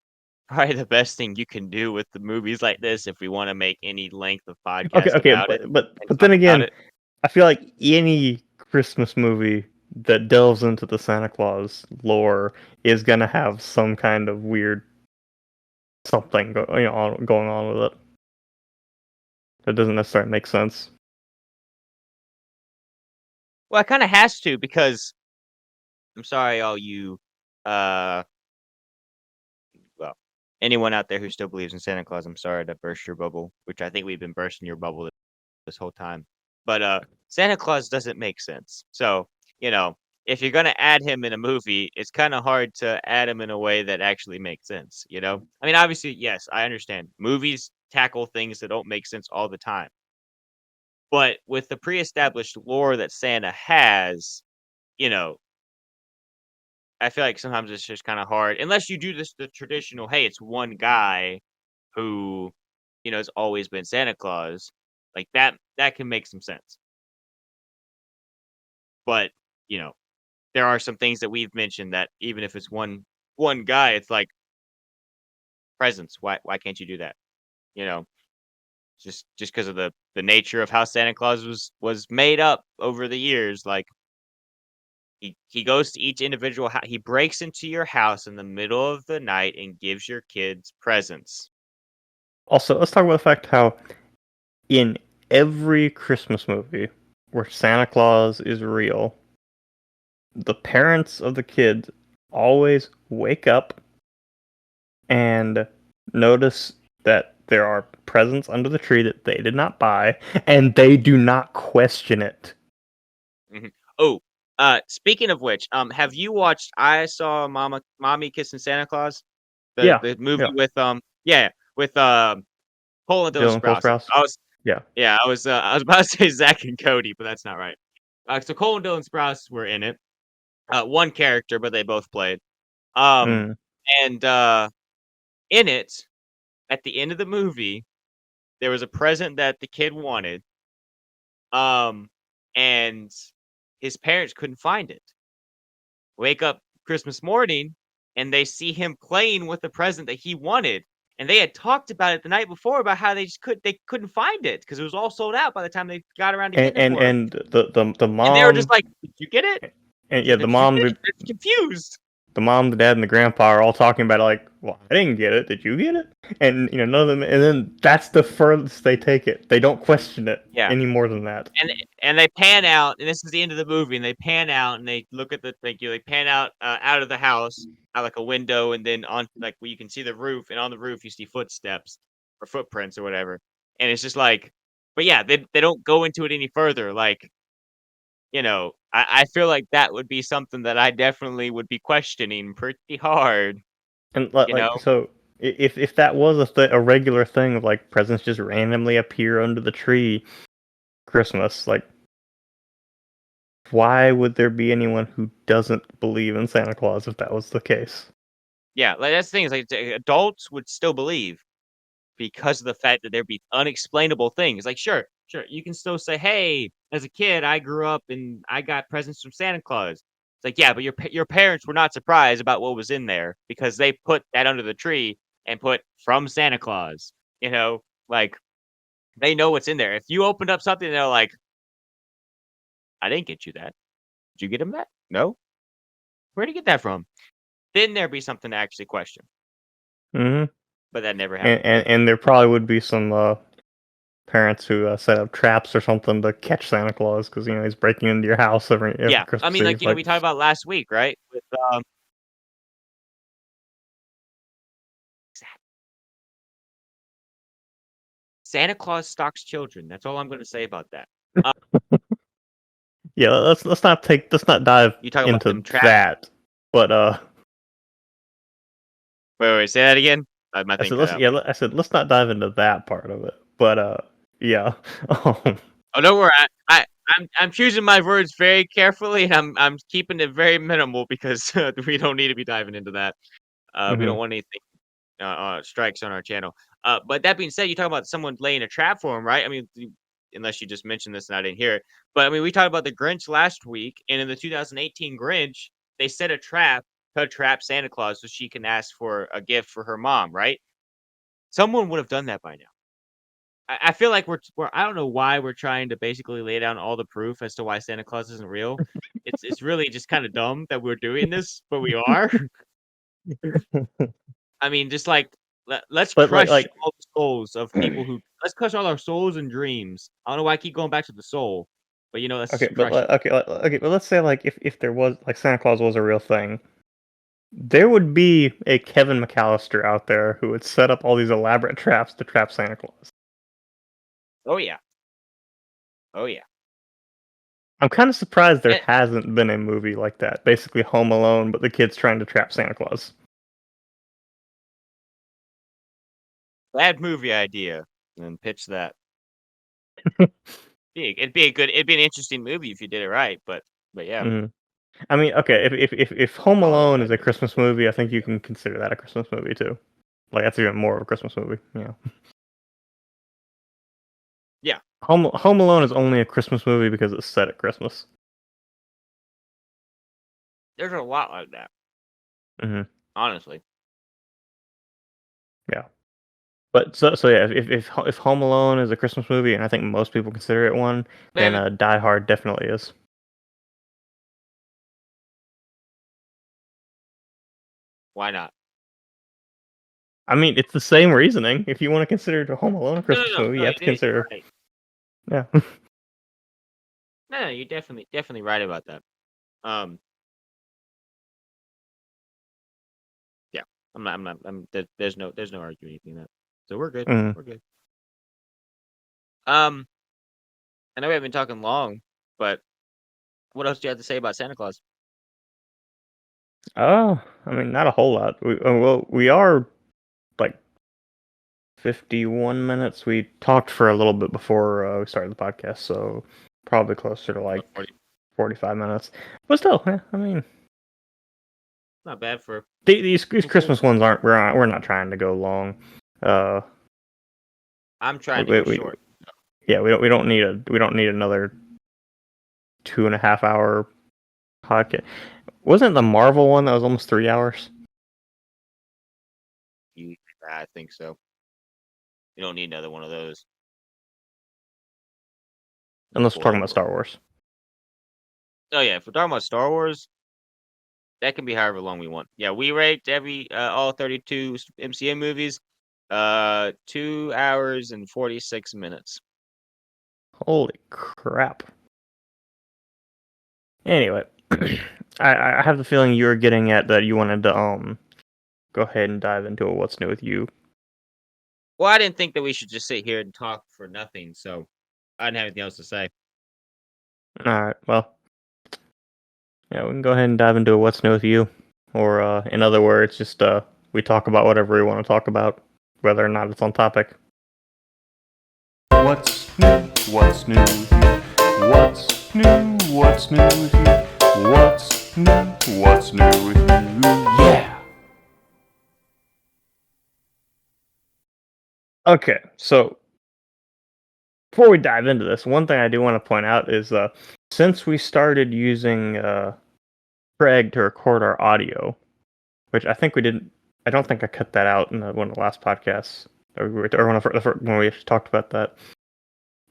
Speaker 2: probably the best thing you can do with the movies like this if we wanna make any length of
Speaker 1: okay,
Speaker 2: podcast
Speaker 1: okay,
Speaker 2: about
Speaker 1: but
Speaker 2: it
Speaker 1: but
Speaker 2: and
Speaker 1: but
Speaker 2: talk
Speaker 1: then
Speaker 2: about
Speaker 1: again,
Speaker 2: it.
Speaker 1: I feel like any Christmas movie that delves into the Santa Claus lore is gonna have some kind of weird something going on with it. That doesn't necessarily make sense.
Speaker 2: Well, it kinda has to because I'm sorry, all you, uh well, anyone out there who still believes in Santa Claus, I'm sorry to burst your bubble, which I think we've been bursting your bubble this whole time. But, Santa Claus doesn't make sense. So, you know, if you're gonna add him in a movie, it's kinda hard to add him in a way that actually makes sense, you know? I mean, obviously, yes, I understand. Movies tackle things that don't make sense all the time. But with the pre-established lore that Santa has, you know, I feel like sometimes it's just kinda hard unless you do this the traditional, "Hey, it's one guy who, has always been Santa Claus," like, that can make some sense. But, you know, there are some things that we've mentioned that even if it's one guy, it's like presents. Why can't you do that? You know, just because of the nature of how Santa Claus was made up over the years. Like he goes to each individual he breaks into your house in the middle of the night and gives your kids presents.
Speaker 1: Also, let's talk about the fact how in every Christmas movie where Santa Claus is real, the parents of the kids always wake up and notice that there are presents under the tree that they did not buy, and they do not question it.
Speaker 2: Mhm. Oh, speaking of which, have you watched I Saw Mommy Kissing Santa Claus? The
Speaker 1: Yeah,
Speaker 2: the movie
Speaker 1: yeah.
Speaker 2: with yeah, with Cole and Dylan
Speaker 1: Dylan Cole
Speaker 2: Sprouse.
Speaker 1: Sprouse.
Speaker 2: I was
Speaker 1: Yeah.
Speaker 2: Yeah, I was about to say Zach and Cody, but that's not right. So Cole and Dylan Sprouse were in it. One character, but they both played. Um,
Speaker 1: Mm.
Speaker 2: and in it, at the end of the movie, there was a present that the kid wanted. Um, and his parents couldn't find it. Wake up Christmas morning, and they see him playing with the present that he wanted. And they had talked about it the night before about how they couldn't find it because it was all sold out by the time they got around to
Speaker 1: and
Speaker 2: getting it for him.
Speaker 1: and the
Speaker 2: And they were just
Speaker 1: mom
Speaker 2: like, "Did you get it?"
Speaker 1: and
Speaker 2: It's
Speaker 1: yeah,
Speaker 2: like, "Did you get it?" They're confused.
Speaker 1: the mom, the dad, and the grandpa are all talking about it like, well, I didn't get it. Did you get it? And none of them. And then that's the furthest they take it. They don't question it
Speaker 2: Yeah.
Speaker 1: any more than that.
Speaker 2: And they pan out, and this is the end of the movie, and they pan out and they look at the thank you, they pan out of the house out like a window, and then on like where you can see the roof, and on the roof you see footsteps or footprints or whatever. And it's just like, but yeah, they don't go into it any further. Like, I feel like that would be something that I definitely would be questioning pretty hard,
Speaker 1: And
Speaker 2: you know?
Speaker 1: so, if that was a regular thing of like presents just randomly appear under the tree Christmas, like why would there be anyone who doesn't believe in Santa Claus if that was the case?
Speaker 2: Yeah, like that's the thing is like adults would still believe because of the fact that there'd be unexplainable things. Like, sure, you can still say, "Hey, as a kid, I grew up and I got presents from Santa Claus." It's like, yeah, but your parents were not surprised about what was in there because they put that under the tree and put from Santa Claus. Like they know what's in there. If you opened up something, they're like, "I didn't get you that. Did you get him that? No. Where'd you get that from?" Then there'd be something to actually question.
Speaker 1: Hmm.
Speaker 2: But that never
Speaker 1: And,
Speaker 2: happened.
Speaker 1: and and there probably would be some parents who set up traps or something to catch Santa Claus because he's breaking into your house every
Speaker 2: Yeah, I
Speaker 1: Christmas
Speaker 2: mean, like
Speaker 1: Eve.
Speaker 2: we
Speaker 1: Like,
Speaker 2: talked about last week, right? With Santa Claus stalks children. That's all I'm going to say about that. Uh,
Speaker 1: yeah, let's not dive
Speaker 2: you talk about them
Speaker 1: into
Speaker 2: trap.
Speaker 1: that. But
Speaker 2: Wait, say that again. My
Speaker 1: I
Speaker 2: thing
Speaker 1: said
Speaker 2: cut
Speaker 1: let's
Speaker 2: out.
Speaker 1: yeah, I said let's not dive into that part of it. But yeah.
Speaker 2: Oh, don't worry. I'm choosing my words very carefully, and I'm keeping it very minimal because we don't need to be diving into that. We
Speaker 1: Hmm.
Speaker 2: don't want anything strikes on our channel. But that being said, you talk about someone laying a trap for him, right? I mean, unless you just mentioned this and I didn't hear it. But I mean, we talked about the Grinch last week, and in the 2018 Grinch, they set a trap to trap Santa Claus so she can ask for a gift for her mom, right? Someone would have done that by now. I feel like we're I don't know why we're trying to basically lay down all the proof as to why Santa Claus isn't real. It's really just kind of dumb that we're doing this, but we are. I mean, just like let's
Speaker 1: But
Speaker 2: crush all the souls of people who let's crush all our souls and dreams. I don't know why I keep going back to the soul, but let's
Speaker 1: okay,
Speaker 2: just crush it.
Speaker 1: okay, but let's say like if there was like Santa Claus was a real thing, there would be a Kevin McAllister out there who would set up all these elaborate traps to trap Santa Claus.
Speaker 2: Oh yeah, oh yeah.
Speaker 1: I'm kind of surprised there
Speaker 2: And
Speaker 1: hasn't been a movie like that. Basically, Home Alone, but the kid's trying to trap Santa Claus.
Speaker 2: bad movie idea, and pitch that. It'd be an interesting movie if you did it right, but yeah,
Speaker 1: Hmm. I mean, okay, if Home
Speaker 2: call it
Speaker 1: Alone is
Speaker 2: bad
Speaker 1: a
Speaker 2: movie.
Speaker 1: Christmas movie, I think you can consider that a Christmas movie too. Like that's even more of a Christmas movie. Yeah.
Speaker 2: Yeah,
Speaker 1: Home Alone is only a Christmas movie because it's set at Christmas.
Speaker 2: there's a lot like that,
Speaker 1: Hmm.
Speaker 2: honestly.
Speaker 1: Yeah. But so yeah, if Home Alone is a Christmas movie, and I think most people consider it one, then
Speaker 2: Man,
Speaker 1: Die Hard definitely is.
Speaker 2: why not?
Speaker 1: I mean, it's the same reasoning. If you want to consider Home Alone a Christmas movie, you
Speaker 2: No,
Speaker 1: have to
Speaker 2: it is. You're
Speaker 1: consider.
Speaker 2: right.
Speaker 1: Yeah.
Speaker 2: No, you're definitely right about that. Um, yeah, I'm not. There's no arguing anything that. So we're good.
Speaker 1: Mm.
Speaker 2: We're good. Um, I know we haven't been talking long, but what else do you have to say about Santa Claus?
Speaker 1: Oh, I mean, not a whole lot. Well, we are like 51 minutes. We talked for a little bit before we started the podcast, so probably closer to
Speaker 2: About
Speaker 1: like
Speaker 2: 40.
Speaker 1: 45 minutes. But still, yeah, I mean,
Speaker 2: Not bad for
Speaker 1: these
Speaker 2: full.
Speaker 1: Christmas ones aren't. We're not trying to go long. Uh,
Speaker 2: I'm
Speaker 1: we,
Speaker 2: trying to
Speaker 1: we,
Speaker 2: go
Speaker 1: we
Speaker 2: short.
Speaker 1: yeah, we don't need another 2.5 hour podcast. Wasn't the Marvel one that was almost 3 hours?
Speaker 2: I think so. You don't need another one of those.
Speaker 1: Unless we're
Speaker 2: Pull it
Speaker 1: talking
Speaker 2: up
Speaker 1: about
Speaker 2: real
Speaker 1: Star
Speaker 2: quick.
Speaker 1: Wars.
Speaker 2: Oh yeah, if we're talking about Star Wars, that can be however long we want. Yeah, we ranked all 32 MCM movies, 2 hours and 46 minutes.
Speaker 1: Holy crap. Anyway, I have the feeling you were getting at that you wanted to go ahead and dive into a what's new with you.
Speaker 2: Well, I didn't think that we should just sit here and talk for nothing, so I didn't have anything else to say.
Speaker 1: Alright, well, yeah, we can go ahead and dive into a what's new with you. Or in other words, just we talk about whatever we want to talk about, whether or not it's on topic.
Speaker 3: What's new? What's new with you? What's new? What's new with you? What's new? What's new with you? Yeah!
Speaker 1: Okay, so before we dive into this, one thing I do want to point out is since we started using Craig to record our audio, which I think we didn't. I don't think I cut that out in one of the last podcasts, when we talked about that.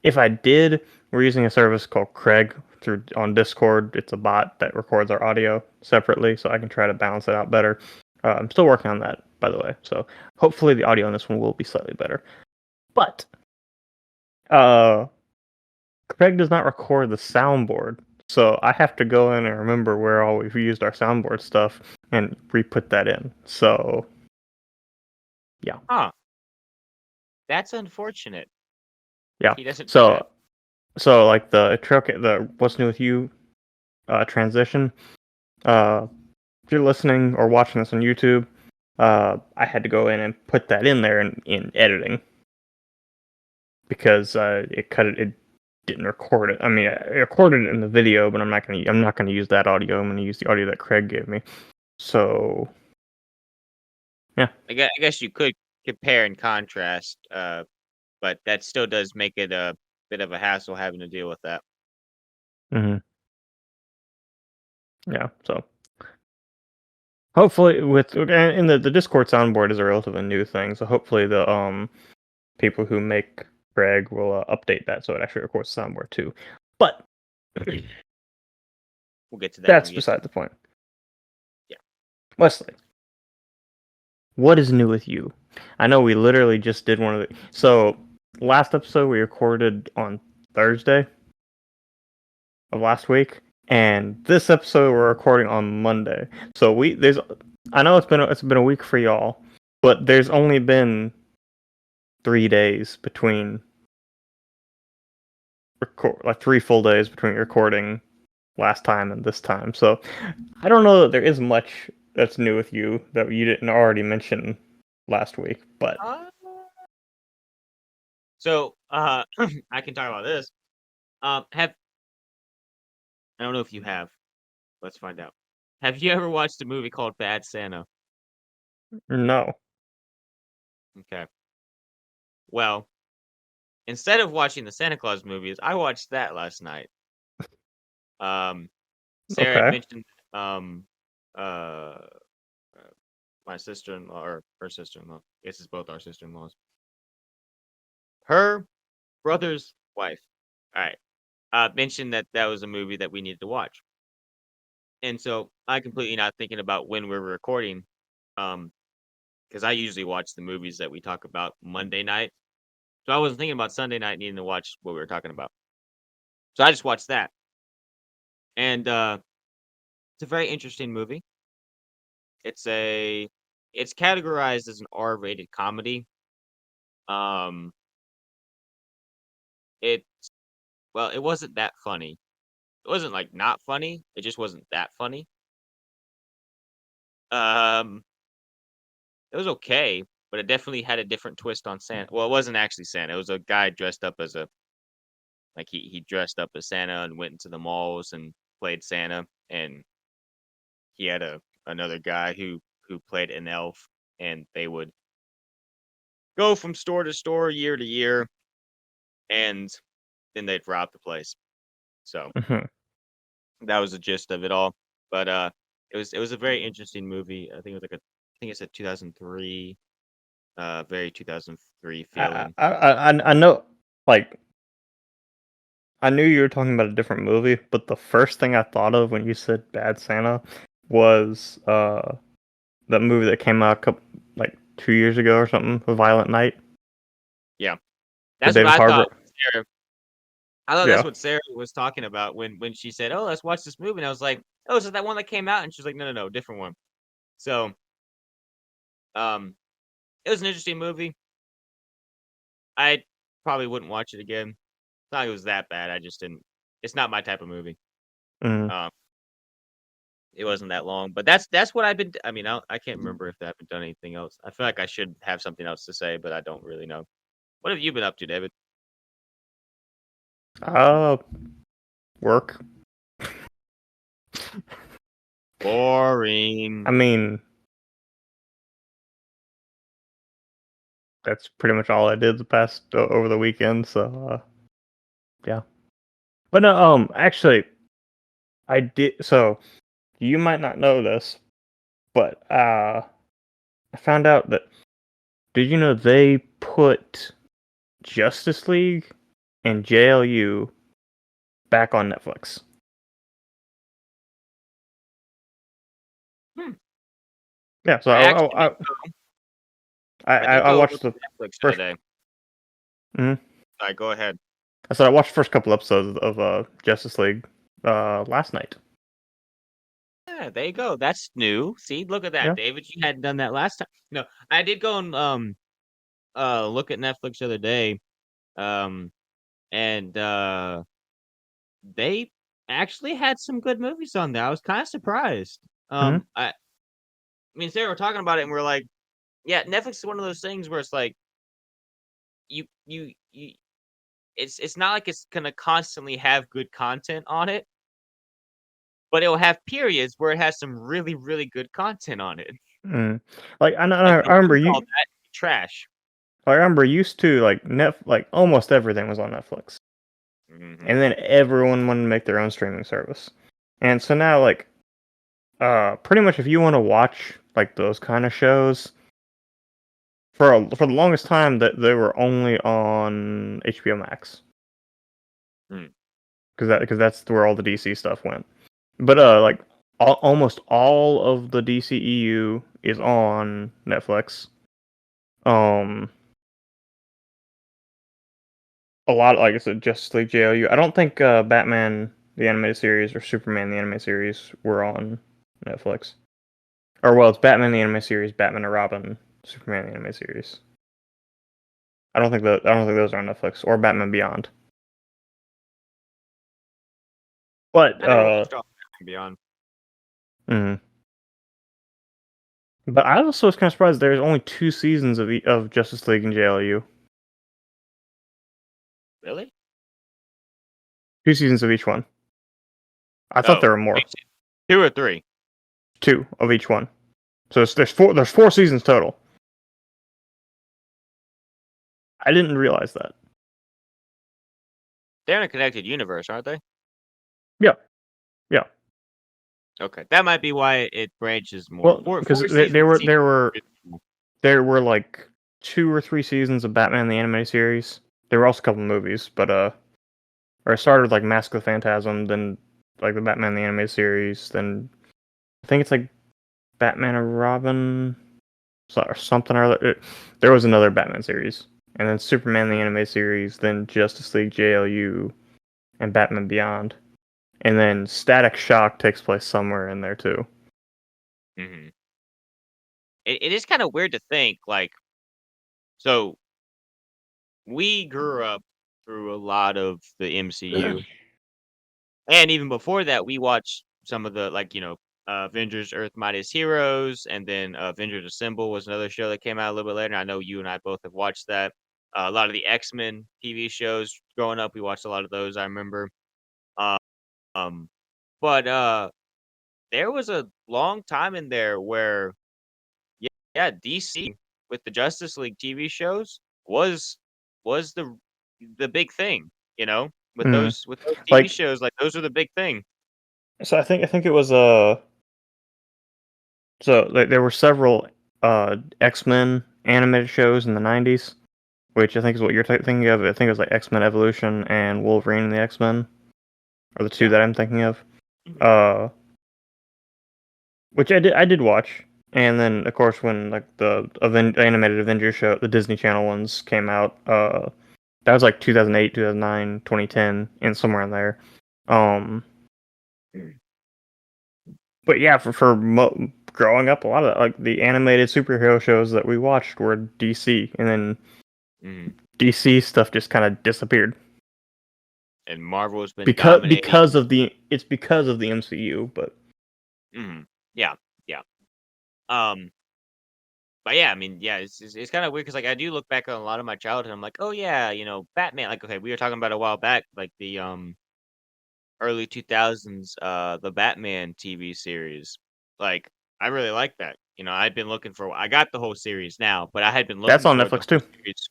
Speaker 1: If I did, we're using a service called Craig on Discord. It's a bot that records our audio separately, so I can try to balance it out better. I'm still working on that, by the way. So hopefully the audio on this one will be slightly better. But uh, Craig does not record the soundboard, so I have to go in and remember where all we've used our soundboard stuff and re-put that in. So yeah.
Speaker 2: Huh. That's unfortunate.
Speaker 1: Yeah.
Speaker 2: He doesn't do that.
Speaker 1: So like the what's new with you transition. If you're listening or watching this on YouTube, I had to go in and put that in there in editing because it didn't record it. I mean, I recorded it in the video, but I'm not gonna use that audio. I'm gonna use the audio that Craig gave me. So yeah.
Speaker 2: I guess you could compare and contrast, but that still does make it a bit of a hassle having to deal with that.
Speaker 1: Hmm. Yeah. So hopefully the Discord soundboard is a relatively new thing, so hopefully the people who make Greg will update that so it actually records the soundboard too. But
Speaker 2: We'll get to that.
Speaker 1: that's
Speaker 2: when we get to
Speaker 1: beside the point.
Speaker 2: Yeah.
Speaker 1: Wesley, what is new with you? I know we literally just did one of the. So last episode we recorded on Thursday of last week, and this episode we're recording on Monday. So there's. I know it's been a week for y'all, but there's only been 3 days between like 3 full days between recording last time and this time. So I don't know that there is much that's new with you that you didn't already mention last week, but
Speaker 2: So, I can talk about this. Have I don't know if you have. Let's find out. Have you ever watched a movie called Bad Santa?
Speaker 1: no.
Speaker 2: Okay. Well, instead of watching the Santa Claus movies, I watched that last night. Sarah had
Speaker 1: Okay.
Speaker 2: mentioned uh my sister-in-law or her sister-in-law. I guess it's both our sister-in-laws. Her brother's wife. All right. Mentioned that that was a movie that we needed to watch. And so I completely not thinking about when we were recording, because I usually watch the movies that we talk about Monday night. So I wasn't thinking about Sunday night needing to watch what we were talking about. So I just watched that, and it's a very interesting movie. It's a it's categorized as an R-rated comedy. Um, it well, it wasn't that funny. It wasn't like not funny. It just wasn't that funny. Um, it was okay, but it definitely had a different twist on Santa. Well, it wasn't actually Santa. It was a guy dressed up as a like he dressed up as Santa and went into the malls and played Santa, and he had another guy who played an elf, and they would go from store to store, year to year, and then they'd rob the place. So
Speaker 1: Hmm.
Speaker 2: that was the gist of it all. But It was a very interesting movie. I think it was I think it said 2003. Very 2003 feeling.
Speaker 1: I know, like, I knew you were talking about a different movie, but the first thing I thought of when you said Bad Santa was that movie that came out like 2 years ago or something, A Violent Night.
Speaker 2: Yeah,
Speaker 1: The
Speaker 2: that's what
Speaker 1: David
Speaker 2: I thought.
Speaker 1: Harbour.
Speaker 2: Sarah, I thought
Speaker 1: Yeah.
Speaker 2: that's what Sarah was talking about when she said, "Oh, let's watch this movie," and I was like, "Oh, is it that one that came out?" And she was like, "No, different one." So, it was an interesting movie. I probably wouldn't watch it again. It's not like it was that bad. I just didn't. It's not my type of movie.
Speaker 1: Mm.
Speaker 2: It wasn't that long, but that's what I've been. I mean, I can't remember if I haven't done anything else. I feel like I should have something else to say, but I don't really know. What have you been up to, David?
Speaker 1: Work.
Speaker 2: Boring.
Speaker 1: I mean, that's pretty much all I did the past over the weekend. So yeah. But no, actually, I did. So you might not know this, but I found out that. Did you know they put Justice League and JLU back on Netflix?
Speaker 2: Hmm.
Speaker 1: Yeah. So
Speaker 2: I actually
Speaker 1: I
Speaker 2: go look
Speaker 1: watched
Speaker 2: at
Speaker 1: the
Speaker 2: Netflix the other
Speaker 1: first.
Speaker 2: day.
Speaker 1: Mhm.
Speaker 2: All right, go ahead.
Speaker 1: So I watched the first couple episodes of Justice League last night.
Speaker 2: Yeah, there you go. That's new. See, look at that,
Speaker 1: Yeah.
Speaker 2: David. You hadn't done that last time. No, I did go and look at Netflix the other day. And they actually had some good movies on there. I was kind of surprised.
Speaker 1: Mhm.
Speaker 2: I mean, Sarah, we're talking about it, and we're like, yeah, Netflix is one of those things where it's like you it's not like it's gonna constantly have good content on it, but it'll have periods where it has some really, really good content on it.
Speaker 1: Mm. Like
Speaker 2: And
Speaker 1: I
Speaker 2: then you
Speaker 1: remember
Speaker 2: lose all
Speaker 1: you.
Speaker 2: that trash.
Speaker 1: I remember used to like almost everything was on Netflix,
Speaker 2: Mhm.
Speaker 1: and then everyone wanted to make their own streaming service, and so now like pretty much if you want to watch like those kind of shows, for the longest time that they were only on HBO Max
Speaker 2: Mm.
Speaker 1: because that's where all the DC stuff went. But like almost all of the DCEU is on Netflix. A lot, like I said, Justice League JLU. I don't think Batman the animated series or Superman the animated series were on Netflix. Or well, it's Batman the animated series, Batman and Robin, Superman the animated series. I don't think those are on Netflix or Batman Beyond. But
Speaker 2: I never watched all Batman Beyond.
Speaker 1: mhm. But I also was kind of surprised there's only 2 seasons of Justice League and JLU.
Speaker 2: Really?
Speaker 1: 2 seasons of each one. I thought
Speaker 2: Oh,
Speaker 1: there were more.
Speaker 2: 2 or 3.
Speaker 1: 2 of each one. So there's four. There's 4 seasons total. I didn't realize that.
Speaker 2: They're in a connected universe, aren't they?
Speaker 1: Yeah, yeah.
Speaker 2: Okay, that might be why it branches more.
Speaker 1: Well,
Speaker 2: Four
Speaker 1: because
Speaker 2: seasons seems
Speaker 1: there were like 2 or 3 seasons of Batman the animated series. There were also a couple movies, but or it started with like Mask of the Phantasm, then like the Batman the animated series, then I think it's like Batman and Robin or something or other. There was another Batman series, and then Superman the animated series, then Justice League JLU, and Batman Beyond, and then Static Shock takes place somewhere in there too.
Speaker 2: Mm-hmm. It is kind of weird to think, like, so we grew up through a lot of the MCU, and even before that, we watched some of the, like, Avengers Earth Mightiest Heroes, and then Avengers Assemble was another show that came out a little bit later. I know you and I both have watched that. A lot of the X-Men TV shows growing up, we watched a lot of those, I remember. Um, but there was a long time in there where yeah, DC with the Justice League TV shows was the big thing, with
Speaker 1: Mm.
Speaker 2: those TV
Speaker 1: Like
Speaker 2: shows, like those are the big thing.
Speaker 1: so, I think it was So there were several X-Men animated shows in the 90s, which I think is what you're thinking of. I think it was like X-Men Evolution and Wolverine and the X-Men are the two that I'm thinking of. Which I did watch. And then of course when like the animated Avengers show, the Disney Channel ones came out, that was like 2008, 2009, 2010, and somewhere in there. But yeah, for growing up, a lot of like the animated superhero shows that we watched were DC, and then DC stuff just kind of disappeared
Speaker 2: And Marvel has been
Speaker 1: because
Speaker 2: dominating.
Speaker 1: because of the MCU. But
Speaker 2: yeah. But yeah, I mean, yeah, it's kind of weird because like I do look back on a lot of my childhood. I'm like, oh yeah, Batman. Like, okay, we were talking about a while back, like the early 2000s, the Batman TV series. Like, I really like that. I'd been looking for. I got the whole series now, but I had been
Speaker 1: that's
Speaker 2: looking
Speaker 1: on
Speaker 2: for the
Speaker 1: Netflix
Speaker 2: whole
Speaker 1: too.
Speaker 2: series.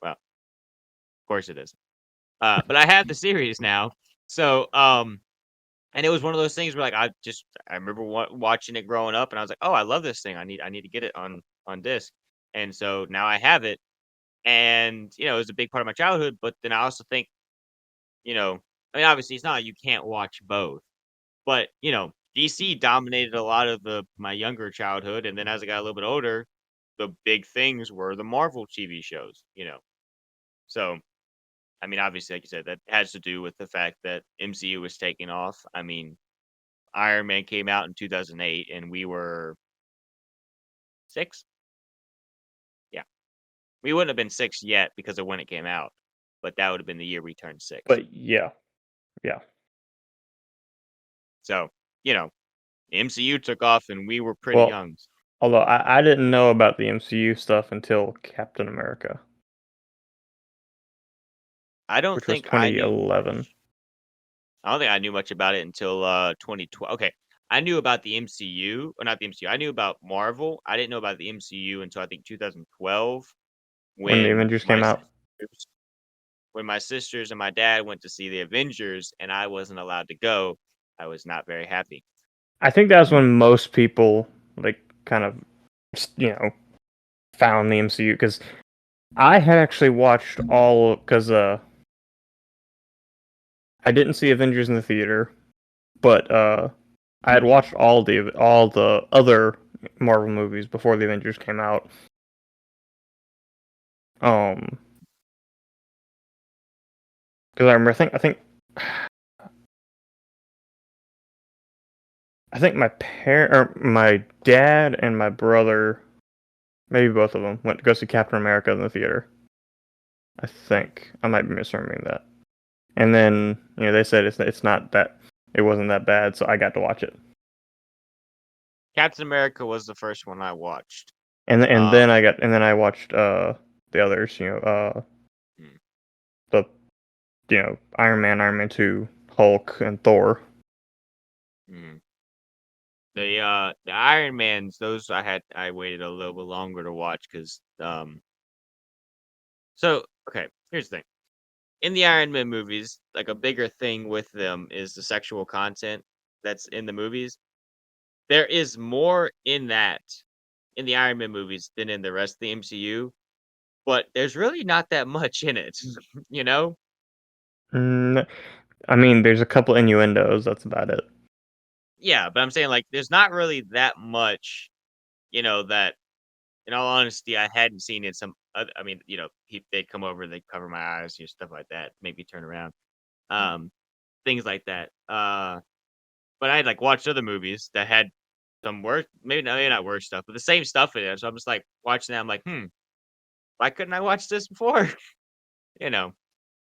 Speaker 2: Well, of course it is. But I have the series now, so and it was one of those things where like I remember watching it growing up, and I was like, oh, I love this thing. I need to get it on disc, and so now I have it, and it was a big part of my childhood. But then I also think, I mean, obviously it's not like you can't watch both, but DC dominated a lot of my younger childhood, and then as I got a little bit older, the big things were the Marvel TV shows. So I mean, obviously, like you said, that has to do with the fact that MCU was taking off. I mean, Iron Man came out in 2008, and we were 6. Yeah, we wouldn't have been 6 yet because of when it came out, but that would have been the year we turned 6.
Speaker 1: But yeah.
Speaker 2: So MCU took off, and we were pretty
Speaker 1: Well,
Speaker 2: young.
Speaker 1: although I didn't know about the MCU stuff until Captain America,
Speaker 2: I don't
Speaker 1: which was
Speaker 2: think I knew
Speaker 1: 2011.
Speaker 2: much. I don't think I knew much about it until 2012. Okay, I knew about the MCU, or not the MCU. I knew about Marvel. I didn't know about the MCU until I think 2012
Speaker 1: When the
Speaker 2: when
Speaker 1: Avengers came out.
Speaker 2: my sisters and my dad went to see the Avengers and I wasn't allowed to go. I was not very happy.
Speaker 1: I think that's when most people like kind of found the MCU, because I had actually watched all, because I didn't see Avengers in the theater, but I had watched all the other Marvel movies before the Avengers came out. Because I remember, I think my dad and my brother, maybe both of them, went to go see Captain America in the theater. I think I might be misremembering that. And then they said it's not that, it wasn't that bad, so I got to watch it.
Speaker 2: Captain America was the first one I watched.
Speaker 1: And then I watched the others, the Iron Man 2, Hulk, and Thor.
Speaker 2: The Iron Mans, those I waited a little bit longer to watch because so okay, here's the thing. In the Iron Man movies, like a bigger thing with them is the sexual content that's in the movies. There is more in that in the Iron Man movies than in the rest of the MCU, but there's really not that much in it, you know?
Speaker 1: I mean, there's a couple innuendos. That's about it.
Speaker 2: Yeah, but I'm saying like there's not really that much, that in all honesty I hadn't seen in some other, I mean, they'd come over, they'd cover my eyes, stuff like that, maybe turn around. Things like that. But I had like watched other movies that had some worse, maybe not worse stuff, but the same stuff in it. So I'm just like watching that. I'm like, why couldn't I watch this before? you know,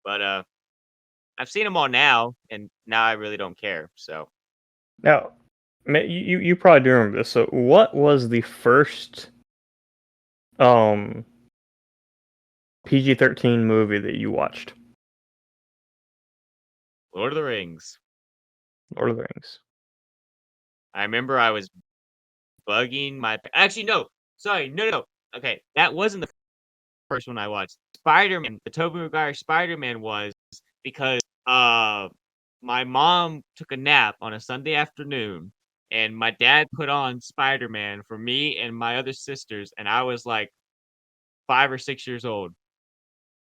Speaker 2: but I've seen them all now, and now I really don't care. So
Speaker 1: Now, you probably do remember this. So, what was the first PG-13 movie that you watched?
Speaker 2: Lord of the Rings.
Speaker 1: Lord of the Rings.
Speaker 2: I remember I was bugging my. Actually, no. Sorry, no. Okay, that wasn't the first one I watched. Spider-Man, the Tobey Maguire Spider-Man was because my mom took a nap on a Sunday afternoon, and my dad put on Spider-Man for me and my other sisters, and I was like 5 or 6 years old,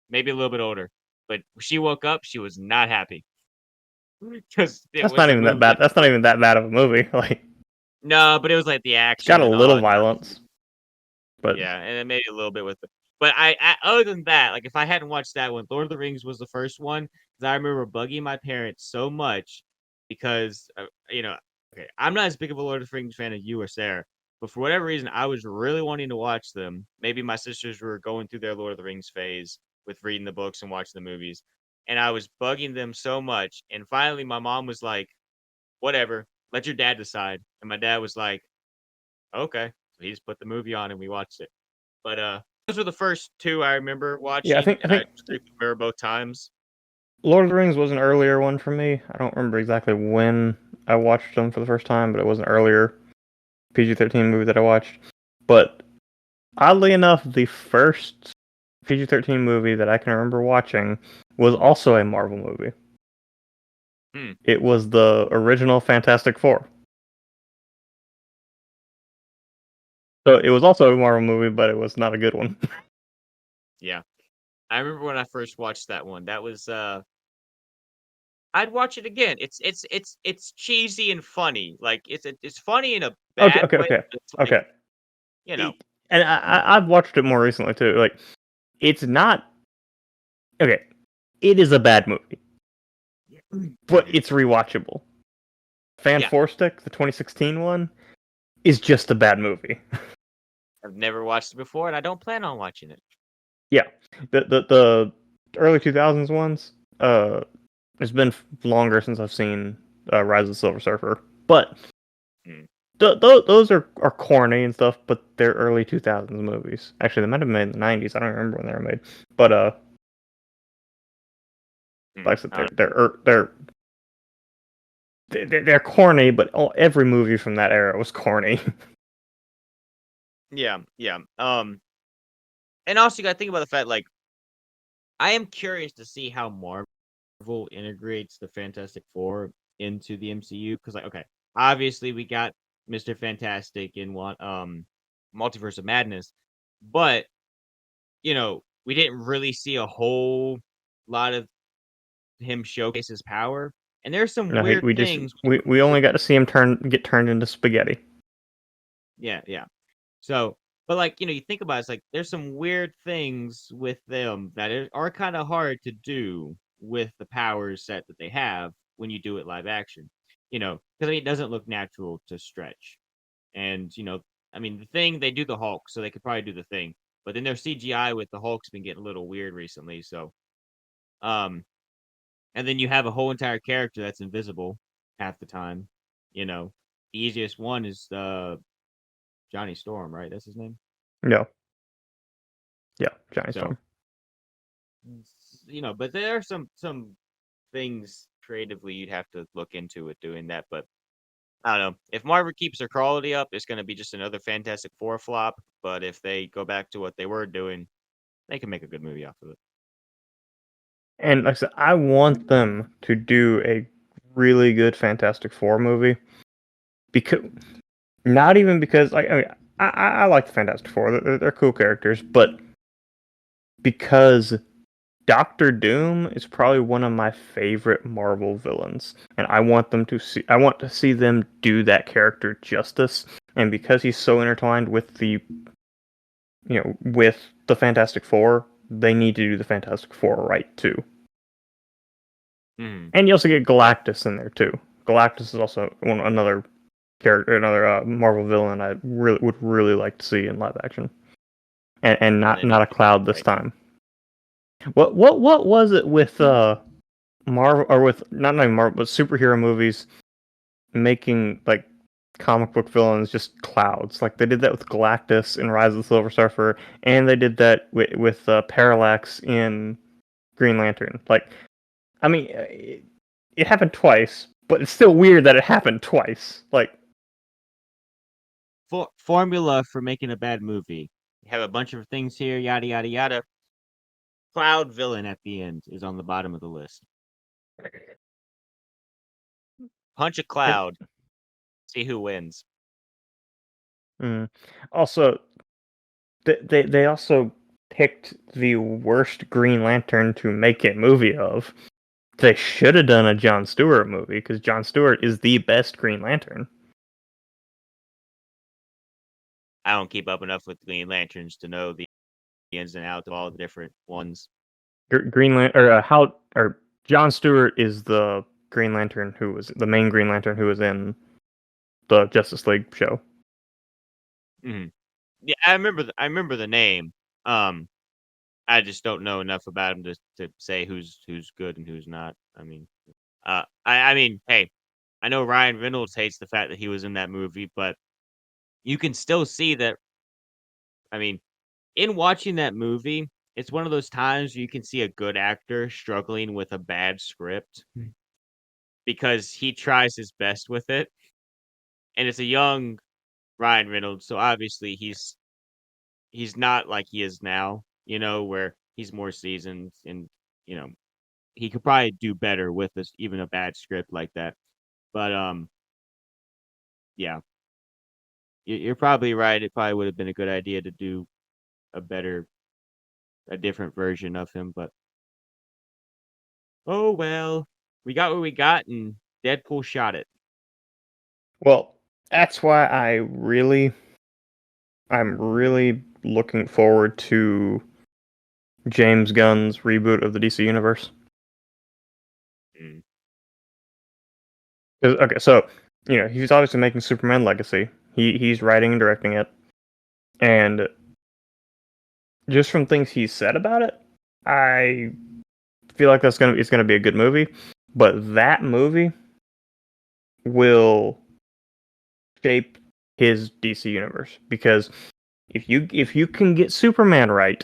Speaker 2: maybe a little bit older. But she woke up, she was not happy because it
Speaker 1: That's
Speaker 2: was
Speaker 1: not
Speaker 2: a
Speaker 1: even that
Speaker 2: movie
Speaker 1: bad.
Speaker 2: that
Speaker 1: That's not even that bad of a movie. Like,
Speaker 2: no, but it was like the
Speaker 1: it's got
Speaker 2: action
Speaker 1: a
Speaker 2: and all
Speaker 1: little
Speaker 2: that stuff.
Speaker 1: violence, but
Speaker 2: Yeah, and then maybe a little bit with the but other than that, like if I hadn't watched that one, Lord of the Rings was the first one because I remember bugging my parents so much because okay, I'm not as big of a Lord of the Rings fan as you or Sarah, but for whatever reason, I was really wanting to watch them. Maybe my sisters were going through their Lord of the Rings phase with reading the books and watching the movies, and I was bugging them so much, and finally my mom was like, "Whatever, let your dad decide," and my dad was like, "Okay." So he just put the movie on and we watched it. But those were the first two I remember
Speaker 1: yeah, I
Speaker 2: watching,
Speaker 1: think I
Speaker 2: and I
Speaker 1: think
Speaker 2: distinctly remember both times.
Speaker 1: Lord of the Rings was an earlier one for me. I don't remember exactly when I watched them for the first time, but it was an earlier PG-13 movie that I watched. But oddly enough, the first PG-13 movie that I can remember watching was also a Marvel movie.
Speaker 2: Hmm.
Speaker 1: It was the original Fantastic Four. So it was also a Marvel movie, but it was not a good one.
Speaker 2: Yeah, I remember when I first watched that one. That was I'd watch it again. It's cheesy and funny. Like it's funny in a
Speaker 1: Okay,
Speaker 2: bad
Speaker 1: okay,
Speaker 2: way.
Speaker 1: okay,
Speaker 2: But it's like
Speaker 1: okay.
Speaker 2: you know,
Speaker 1: It, and I've watched it more recently too. Like, it's not okay. It is a bad movie, but
Speaker 2: Mhm.
Speaker 1: it's rewatchable. Fan
Speaker 2: Yeah,
Speaker 1: Four Stick, the 2016 one, is just a bad movie.
Speaker 2: I've never watched it before, and I don't plan on watching it.
Speaker 1: Yeah, the early 2000s ones. It's been longer since I've seen Rise of the Silver Surfer, but
Speaker 2: Mm.
Speaker 1: those are corny and stuff. But they're early 2000s movies. Actually, they might have been made in the 90s. I don't remember when they were made. But like I said,
Speaker 2: I don't
Speaker 1: they're corny. But every movie from that era was corny.
Speaker 2: yeah, yeah. And also you got to think about the fact like I am curious to see how Marvel integrates the Fantastic Four into the MCU because, like, okay, obviously we got Mr. Fantastic in one Multiverse of Madness, but we didn't really see a whole lot of him showcase his power, and there's some
Speaker 1: No,
Speaker 2: weird
Speaker 1: we just
Speaker 2: things.
Speaker 1: we only got to see him get turned into spaghetti.
Speaker 2: Yeah, yeah. So, but like you think about it, it's like there's some weird things with them that are kind of hard to do with the power set that they have when you do it live action. Because I mean, it doesn't look natural to stretch. And I mean, the thing they do the Hulk, so they could probably do the thing, but then their CGI with the Hulk's been getting a little weird recently. So, um, and then you have a whole entire character that's invisible half the time. The easiest one is Johnny Storm, right? That's his name.
Speaker 1: No, yeah, Johnny
Speaker 2: So
Speaker 1: Storm.
Speaker 2: but there are some things creatively you'd have to look into with doing that. But I don't know. If Marvel keeps their quality up, it's going to be just another Fantastic Four flop. But if they go back to what they were doing, they can make a good movie off of it.
Speaker 1: And like I said, I want them to do a really good Fantastic Four movie because not even because like I mean I like the Fantastic Four. They're cool characters, but because Doctor Doom is probably one of my favorite Marvel villains, and I want to see them do that character justice. And because he's so intertwined with with the Fantastic Four, they need to do the Fantastic Four right too.
Speaker 2: Mm-hmm.
Speaker 1: And you also get
Speaker 2: Yeah.
Speaker 1: Galactus in there too. Galactus is also another character, another Marvel villain I would really like to see in live action, and
Speaker 2: And
Speaker 1: not
Speaker 2: then
Speaker 1: a Cloud this
Speaker 2: right.
Speaker 1: time. What was it with Marvel or with not even Marvel but superhero movies making like comic book villains just clouds? Like they did that with Galactus in Rise of the Silver Surfer, and they did that with Parallax in Green Lantern. Like I mean, it happened twice, but it's still weird that it happened twice. Like,
Speaker 2: Formula for making a bad movie. You have a bunch of things here, yada yada yada. Cloud villain at the end is on the bottom of the list. Punch a
Speaker 1: it,
Speaker 2: cloud. See who wins.
Speaker 1: Mm. Also, they also picked the worst Green Lantern to make a movie of. They should have done a Jon Stewart movie because Jon Stewart is the best Green Lantern.
Speaker 2: I don't keep up enough with Green Lanterns to know the ins and outs of all the different ones.
Speaker 1: Green Lantern or Jon Stewart is the Green Lantern who was the main Green Lantern who was in the Justice League show.
Speaker 2: Mhm. Yeah, I remember the name. Um, I just don't know enough about him to say who's good and who's not. I mean, I mean, hey, I know Ryan Reynolds hates the fact that he was in that movie, but you can still see that. I mean, in watching that movie, it's one of those times you can see a good actor struggling with a bad script because he tries his best with it, and it's a young Ryan Reynolds, so obviously he's not like he is now, where he's more seasoned and you know he could probably do better with this even a bad script like that. But yeah, you're probably right. It probably would have been a good idea to do a different version of him. But oh well, we got what we got, and Deadpool shot it.
Speaker 1: Well, that's why I'm really looking forward to James Gunn's reboot of the DC universe.
Speaker 2: Mm.
Speaker 1: Okay, so he's obviously making Superman Legacy. He's writing and directing it, and just from things he's said about it, I feel like it's gonna be a good movie. But that movie will shape his DC universe because if you can get Superman right,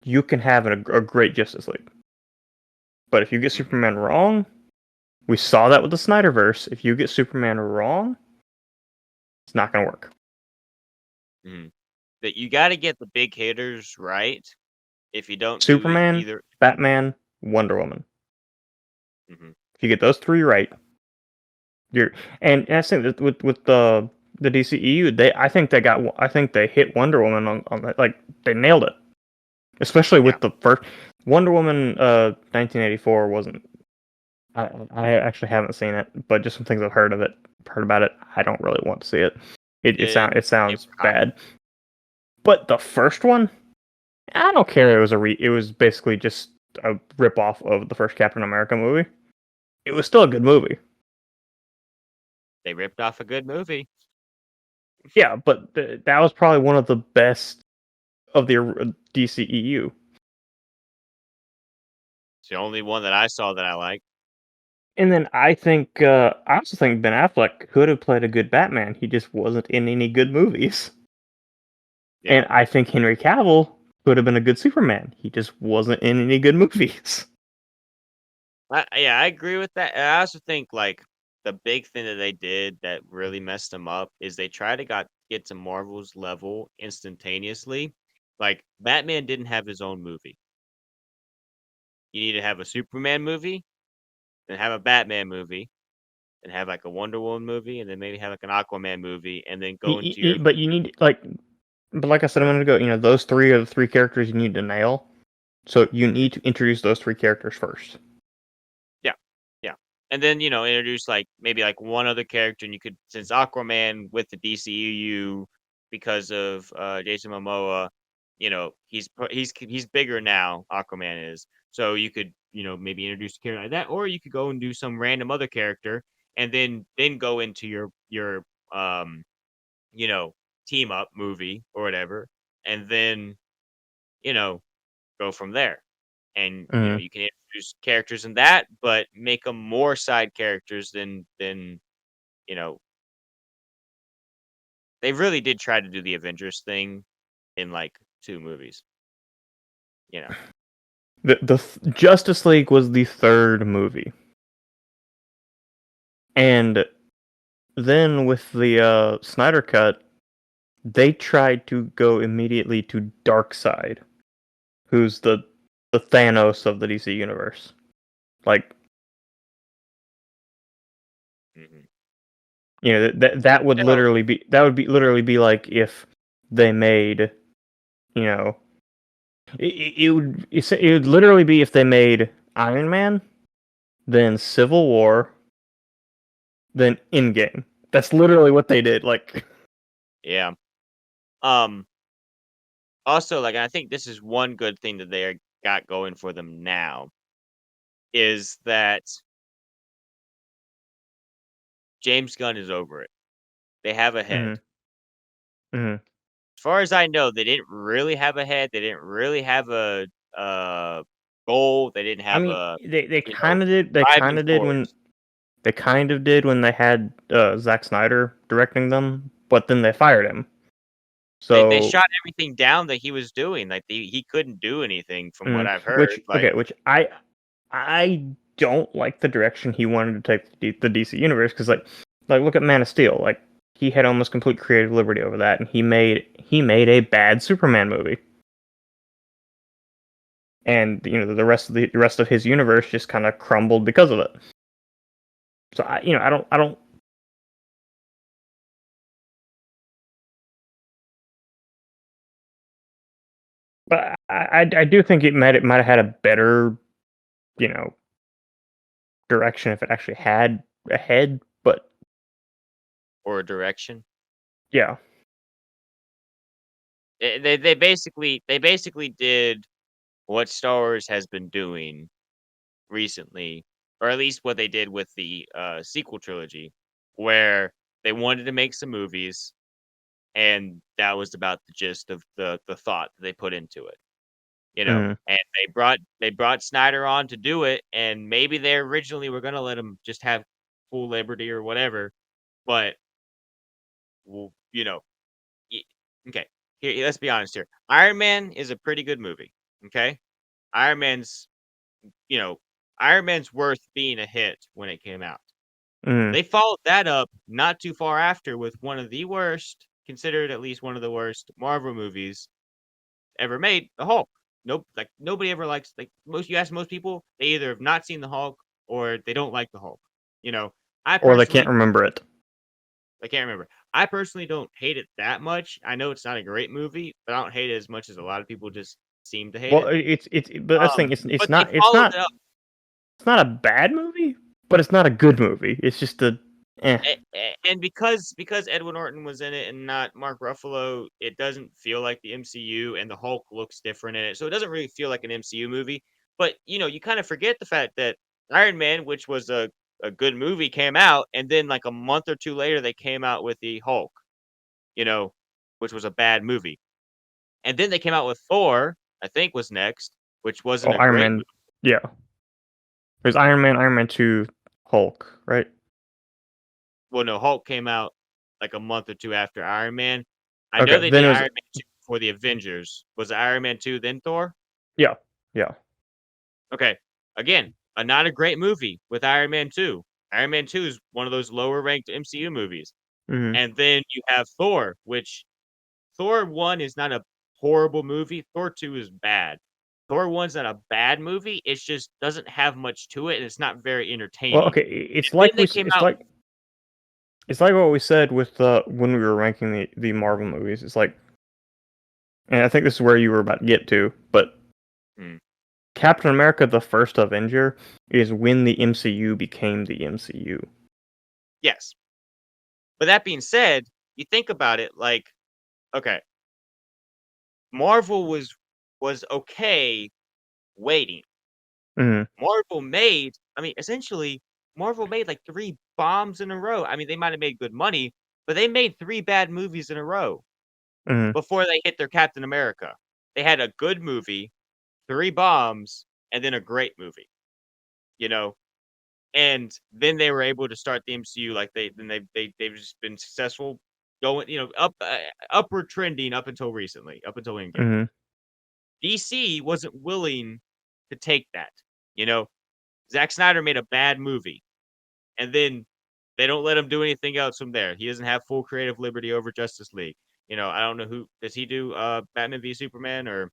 Speaker 1: you can have a great Justice League. But if you get Superman wrong, we saw that with the Snyderverse. If you get Superman wrong, it's not gonna work.
Speaker 2: Mm. That you got to get the big hitters right. If you don't do
Speaker 1: Superman,
Speaker 2: either,
Speaker 1: Batman, Wonder Woman.
Speaker 2: hmm
Speaker 1: If you get those three right, you're and I think that with the DCEU, I think they hit Wonder Woman on that, like they nailed it. Especially
Speaker 2: yeah,
Speaker 1: with the first Wonder Woman 1984 wasn't I actually haven't seen it, but just some things I've heard about it, I don't really want to see it. It
Speaker 2: it
Speaker 1: sounds
Speaker 2: was hot.
Speaker 1: bad. But the first one, I don't care. It was basically just a rip off of the first Captain America movie. It was still a good movie.
Speaker 2: They ripped off a good movie.
Speaker 1: Yeah, but that was probably one of the best of the DCEU.
Speaker 2: It's the only one that I saw that I like.
Speaker 1: And then I also think Ben Affleck could have played a good Batman. He just wasn't in any good movies.
Speaker 2: Yeah.
Speaker 1: And I think Henry Cavill could have been a good Superman. He just wasn't in any good movies.
Speaker 2: Yeah, I agree with that. I also think like the big thing that they did that really messed them up is they tried to get to Marvel's level instantaneously. Like Batman didn't have his own movie. You need to have a Superman movie, then have a Batman movie, and have like a Wonder Woman movie, and then maybe have like an Aquaman movie, and then go into your
Speaker 1: But you need but like I said a minute ago, those three are the three characters you need to nail. So you need to introduce those three characters first.
Speaker 2: yeah, yeah, and then introduce like maybe like one other character, and you could since Aquaman with the DCU because of Jason Momoa, he's bigger now. Aquaman is so you could maybe introduce a character like that, or you could go and do some random other character, and then go into your um you know team up movie or whatever, and then you know go from there. And
Speaker 1: Mm.
Speaker 2: you can introduce characters in that, but make them more side characters than you know. They really did try to do the Avengers thing in like two movies. You know,
Speaker 1: The Justice League was the third movie, and then with the Snyder cut, they tried to go immediately to Darkseid, who's the Thanos of the DC universe. Like
Speaker 2: hmm
Speaker 1: You know, that would
Speaker 2: I don't.
Speaker 1: literally be like if they made, you know, it would literally be if they made Iron Man, then Civil War, then Endgame. That's literally what they did. Like,
Speaker 2: Yeah. Um. Also, like, I think this is one good thing that they got going for them now is that James Gunn is over it. They have a
Speaker 1: hmm
Speaker 2: head.
Speaker 1: hmm
Speaker 2: As far as I know, they didn't really have a head. They didn't really have a goal. They didn't
Speaker 1: I
Speaker 2: have
Speaker 1: mean,
Speaker 2: a
Speaker 1: they
Speaker 2: you know
Speaker 1: kind of did. They
Speaker 2: driving
Speaker 1: kind of did when
Speaker 2: force.
Speaker 1: they kind of did when they had Zack Snyder directing them, but then they fired him.
Speaker 2: They
Speaker 1: So,
Speaker 2: shot everything down that he was doing. Like he couldn't do anything from what I've
Speaker 1: which
Speaker 2: heard. Like
Speaker 1: okay, which I don't like the direction he wanted to take the DC universe because like look at Man of Steel. Like he had almost complete creative liberty over that, and he made a bad Superman movie. And you know the rest of his universe just kind of crumbled because of it. So I don't. But I do think it might have had a better you know direction if it actually had a head. But
Speaker 2: or a direction.
Speaker 1: yeah,
Speaker 2: They basically did what Star Wars has been doing recently, or at least what they did with the sequel trilogy, where they wanted to make some movies, and that was about the gist of the thought that they put into it.
Speaker 1: mm,
Speaker 2: And they brought Snyder on to do it, and maybe they originally were gonna let him just have full liberty or whatever, but well, y- okay. Here, let's be honest here. Iron Man is a pretty good movie. Okay, Iron Man's you know Iron Man's worth being a hit when it came out.
Speaker 1: mm.
Speaker 2: They followed that up not too far after with one of the worst, considered at least one of the worst Marvel movies ever made, The Hulk. Nope, like nobody ever likes like most. You ask most people, they either have not seen the Hulk or they don't like the Hulk. You know, I
Speaker 1: Or they can't
Speaker 2: personally,
Speaker 1: remember it.
Speaker 2: I can't remember. I personally don't hate it that much. I know it's not a great movie, but I don't hate it as much as a lot of people just seem to hate
Speaker 1: Well,
Speaker 2: it.
Speaker 1: but that's the thing. It's
Speaker 2: But they
Speaker 1: not it's
Speaker 2: followed it
Speaker 1: not
Speaker 2: up.
Speaker 1: it's not a bad movie, but it's not a good movie. It's just a eh.
Speaker 2: And because Edward Norton was in it and not Mark Ruffalo, it doesn't feel like the MCU, and the Hulk looks different in it, so it doesn't really feel like an MCU movie. But you kind of forget the fact that Iron Man, which was a good movie, came out, and then like a month or two later, they came out with the Hulk, you know, which was a bad movie, and then they came out with Thor, I think was next, which
Speaker 1: Oh,
Speaker 2: wasn't a
Speaker 1: Iron
Speaker 2: great
Speaker 1: Man.
Speaker 2: movie.
Speaker 1: Yeah, there's Iron Man, Iron Man 2, Hulk, right?
Speaker 2: Well, no, Hulk came out like a month or two after Iron Man. I know
Speaker 1: Okay,
Speaker 2: they
Speaker 1: then
Speaker 2: did
Speaker 1: it was
Speaker 2: Iron Man 2 for the Avengers. Was it Iron Man 2 then Thor?
Speaker 1: yeah, yeah.
Speaker 2: Okay. Again, not a great movie with Iron Man 2. Iron Man 2 is one of those lower ranked MCU movies.
Speaker 1: hmm
Speaker 2: And then you have Thor, which Thor 1 is not a horrible movie. Thor 2 is bad. Thor 1's not a bad movie. It just doesn't have much to it, and it's not very
Speaker 1: Well,
Speaker 2: entertaining.
Speaker 1: okay,
Speaker 2: And then they came
Speaker 1: it's
Speaker 2: out.
Speaker 1: like what we said with when we were ranking the Marvel movies. It's like, and I think this is where you were about to get to, but
Speaker 2: Hmm,
Speaker 1: Captain America: The First Avenger is when the MCU became the MCU.
Speaker 2: yes. But that being said, you think about it like, okay, Marvel was okay waiting.
Speaker 1: hmm
Speaker 2: Essentially, Marvel made like 3 bombs in a row. I mean, they might have made good money, but they made 3 bad movies in a row
Speaker 1: hmm
Speaker 2: before they hit their Captain America. They had a good movie, 3 bombs, and then a great movie, you know? And then they were able to start the MCU like they've just been successful going, upward trending up until recently, up until Endgame.
Speaker 1: hmm
Speaker 2: DC wasn't willing to take that. You know, Zack Snyder made a bad movie, and then they don't let him do anything else from there. He doesn't have full creative liberty over Justice League. I don't know who does he do Batman v Superman, or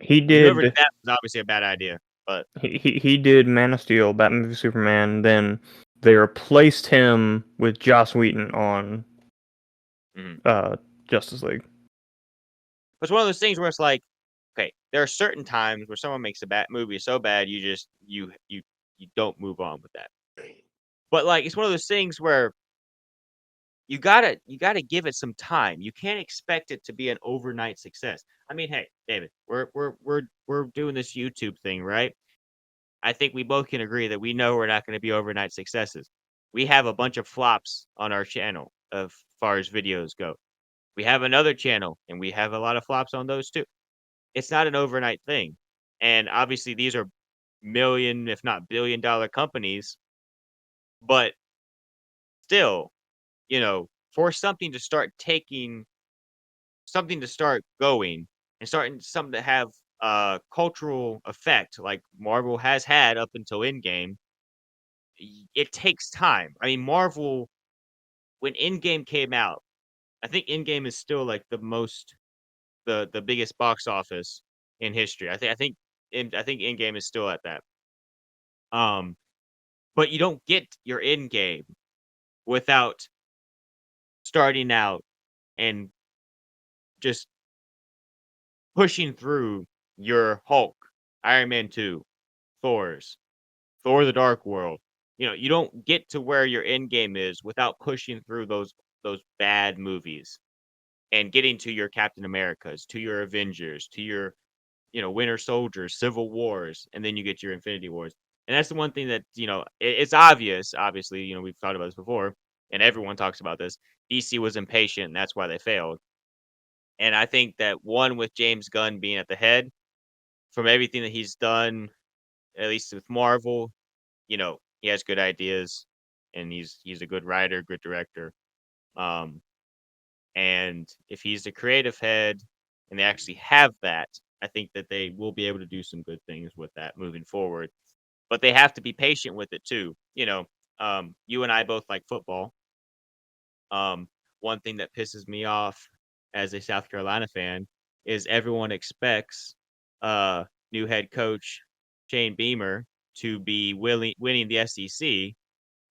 Speaker 1: He
Speaker 2: whoever did
Speaker 1: did
Speaker 2: that was obviously a bad idea. But
Speaker 1: he did Man of Steel, Batman v Superman, then they replaced him with Joss Whedon on
Speaker 2: Mhm.
Speaker 1: Justice League.
Speaker 2: It's one of those things where it's like, okay, there are certain times where someone makes a bad movie so bad you just you don't move on with that. But like it's one of those things where you gotta give it some time. You can't expect it to be an overnight success. I mean, hey, David, we're doing this YouTube thing, right? I think we both can agree that we know we're not going to be overnight successes. We have a bunch of flops on our channel as far as videos go. We have another channel and we have a lot of flops on those too. It's not an overnight thing. And obviously these are million, if not billion-dollar companies, but still, for something to start going and starting something to have cultural effect like Marvel has had up until Endgame, it takes time. I mean, Marvel, when Endgame came out, I think Endgame is still like the biggest box office in history. I think Endgame is still at that. Um, but you don't get your Endgame without starting out and just pushing through your Hulk, Iron Man 2, Thor's, Thor the Dark World. You don't get to where your end game is without pushing through those bad movies and getting to your Captain Americas, to your Avengers, to your, Winter Soldiers, Civil Wars, and then you get your Infinity Wars. And that's the one thing that, it's obvious, obviously, we've talked about this before, and everyone talks about this. DC was impatient, and that's why they failed. And I think that one with James Gunn being at the head, from everything that he's done, at least with Marvel, he has good ideas and he's a good writer, good director. Um, and if he's the creative head and they actually have that, I think that they will be able to do some good things with that moving forward. But they have to be patient with it too. You and I both like football. Um, One thing that pisses me off as a South Carolina fan is everyone expects new head coach Shane Beamer to be winning the SEC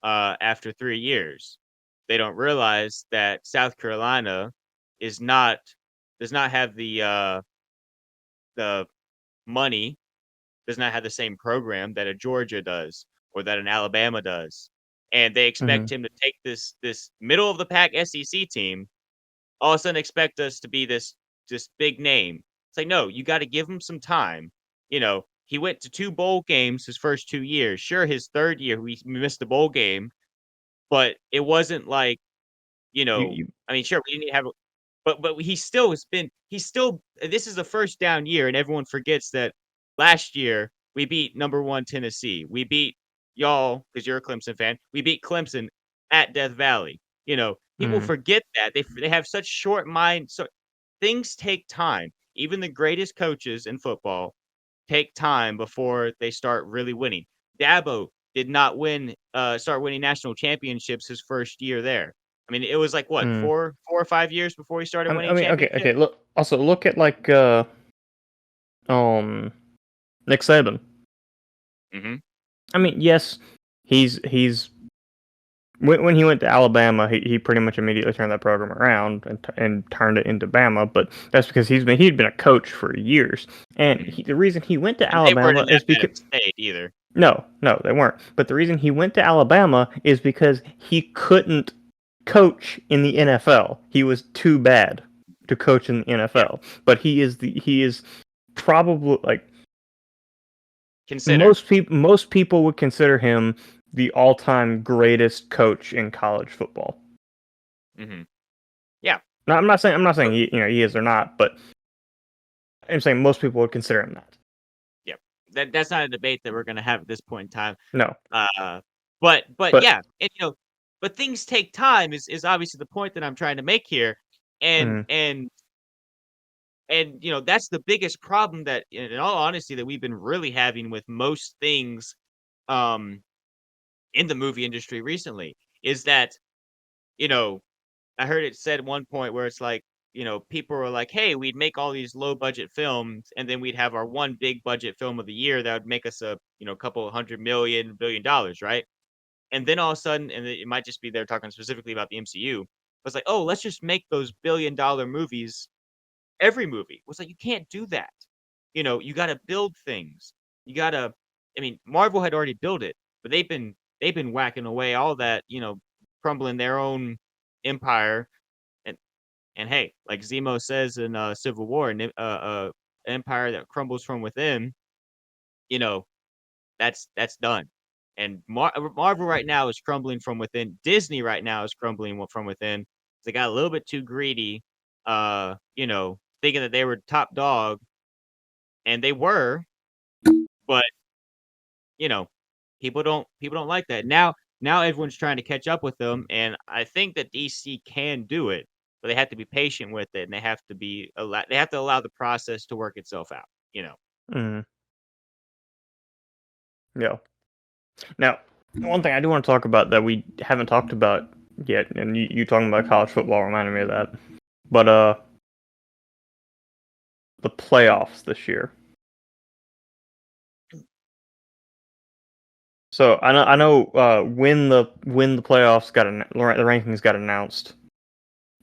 Speaker 2: after 3 years. They don't realize that South Carolina is not does not have the money, does not have the same program that a Georgia does or that an Alabama does, and they
Speaker 1: Mm-hmm.
Speaker 2: expect him to take this middle of the pack SEC team, all of a sudden expect us to be this big name. It's like, no, you got to give him some time. He went to 2 bowl games his first 2 years. Sure, his third year we missed a bowl game, but it wasn't like,
Speaker 1: You
Speaker 2: I mean, sure, we didn't have, but he's still. This is the first down year, and everyone forgets that last year we beat number one Tennessee. We beat y'all because you're a Clemson fan. We beat Clemson at Death Valley. People
Speaker 1: mm,
Speaker 2: forget that they have such short mind. So things take time. Even the greatest coaches in football take time before they start really winning. Dabo did not start winning national championships his first year there. I mean, it was like what,
Speaker 1: mm.
Speaker 2: 4 or 5 years before he started
Speaker 1: I
Speaker 2: winning
Speaker 1: mean, okay,
Speaker 2: championships?
Speaker 1: okay. Look at like um Nick Saban.
Speaker 2: Mhm.
Speaker 1: I mean, yes, he's when he went to Alabama, he pretty much immediately turned that program around and turned it into Bama. But that's because he'd been a coach for years, and
Speaker 2: Mhm.
Speaker 1: the reason he went to
Speaker 2: And they weren't
Speaker 1: Alabama
Speaker 2: in that
Speaker 1: is
Speaker 2: bad of
Speaker 1: because
Speaker 2: a state either.
Speaker 1: no, they weren't. But the reason he went to Alabama is because he couldn't coach in the NFL. He was too bad to coach in the
Speaker 2: Yeah.
Speaker 1: NFL. But he is probably like
Speaker 2: Considered.
Speaker 1: most people would consider him the all-time greatest coach in college football.
Speaker 2: Mhm. Yeah.
Speaker 1: Now, I'm not saying
Speaker 2: But
Speaker 1: he is or not, but I'm saying most people would consider him that.
Speaker 2: yeah. That's not a debate that we're gonna have at this point in time.
Speaker 1: No,
Speaker 2: Uh, but
Speaker 1: but
Speaker 2: yeah, and but things take time is obviously the point that I'm trying to make here. And
Speaker 1: mm,
Speaker 2: and And, that's the biggest problem that in all honesty that we've been really having with most things um in the movie industry recently is that, you know, I heard it said at one point where it's like, people were like, "Hey, we'd make all these low budget films and then we'd have our one big budget film of the year that would make us a, couple $100 million, $1 billion, right?" And then all of a sudden, and it might just be they're talking specifically about the MCU, was like, oh, let's just make those $1 billion movies every movie. Was like, you can't do that. You got to build things. You got to. I mean, Marvel had already built it, but they've been whacking away all that. Crumbling their own empire. And hey, like Zemo says in Civil War, an empire that crumbles from within. You know, that's done. And Marvel right now is crumbling from within. Disney right now is crumbling from within. They got a little bit too greedy, thinking that they were top dog, and they were, but you know, people don't like that. Now everyone's trying to catch up with them, and I think that DC can do it, but they have to be patient with it, and they have to allow the process to work itself out.
Speaker 1: Mm. Yeah. Now, one thing I do want to talk about that we haven't talked about yet, and you talking about college football reminded me of that. But the playoffs this year. So I know when the playoffs the rankings got announced.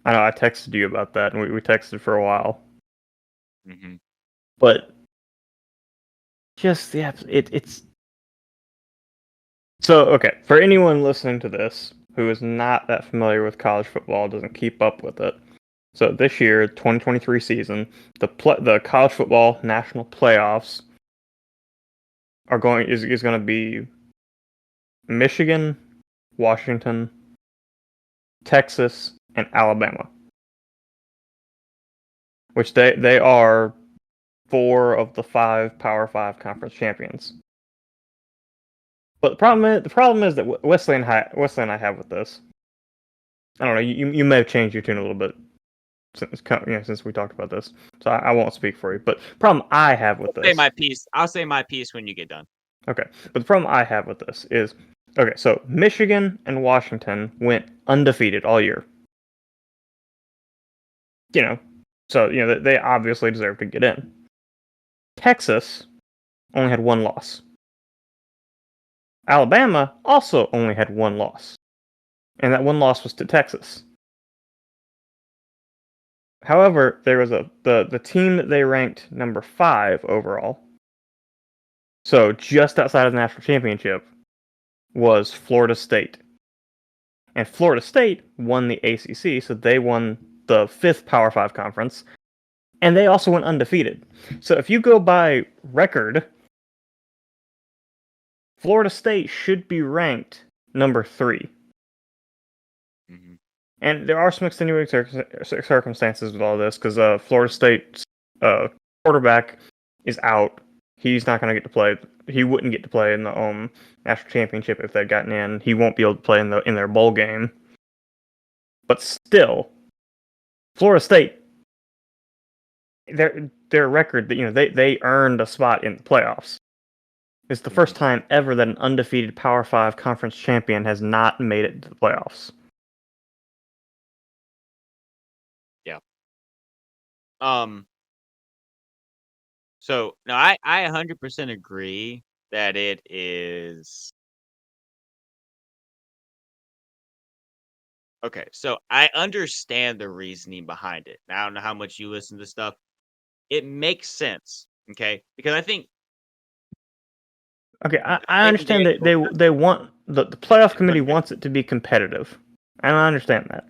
Speaker 1: I know I texted you about that, and we texted for a while.
Speaker 2: Mm-hmm.
Speaker 1: But just it's so okay for anyone listening to this who is not that familiar with college football, doesn't keep up with it. So this year, 2023 season, the college football national playoffs is going to be Michigan, Washington, Texas, and Alabama, which they are 4 of the 5 Power 5 conference champions. But the problem is that Wesley and I have with this. I don't know. You may have changed your tune a little bit since we talked about this, so I won't speak for you. But problem I have with this.
Speaker 2: I'll say my piece when you get done.
Speaker 1: Okay, but the problem I have with this is okay. So Michigan and Washington went undefeated all year. So they obviously deserve to get in. Texas only had 1 loss. Alabama also only had 1 loss, and that 1 loss was to Texas. However, there was the team that they ranked number 5 overall, so just outside of the national championship, was Florida State. And Florida State won the ACC, so they won the 5th Power 5 conference, and they also went undefeated. So if you go by record, Florida State should be ranked number 3.
Speaker 2: Mm-hmm.
Speaker 1: And there are some extenuating circumstances with all this, because Florida State's quarterback is out. He's not going to get to play. He wouldn't get to play in the national championship if they'd gotten in. He won't be able to play in their bowl game. But still, Florida State, their record, they earned a spot in the playoffs. It's the first time ever that an undefeated Power 5 conference champion has not made it to the playoffs.
Speaker 2: Yeah. So no, I 100% agree that it is. Okay, so I understand the reasoning behind it. I don't know how much you listen to stuff. It makes sense, okay? Because I think.
Speaker 1: Okay, I understand that they want the playoff committee wants it to be competitive, and I understand that.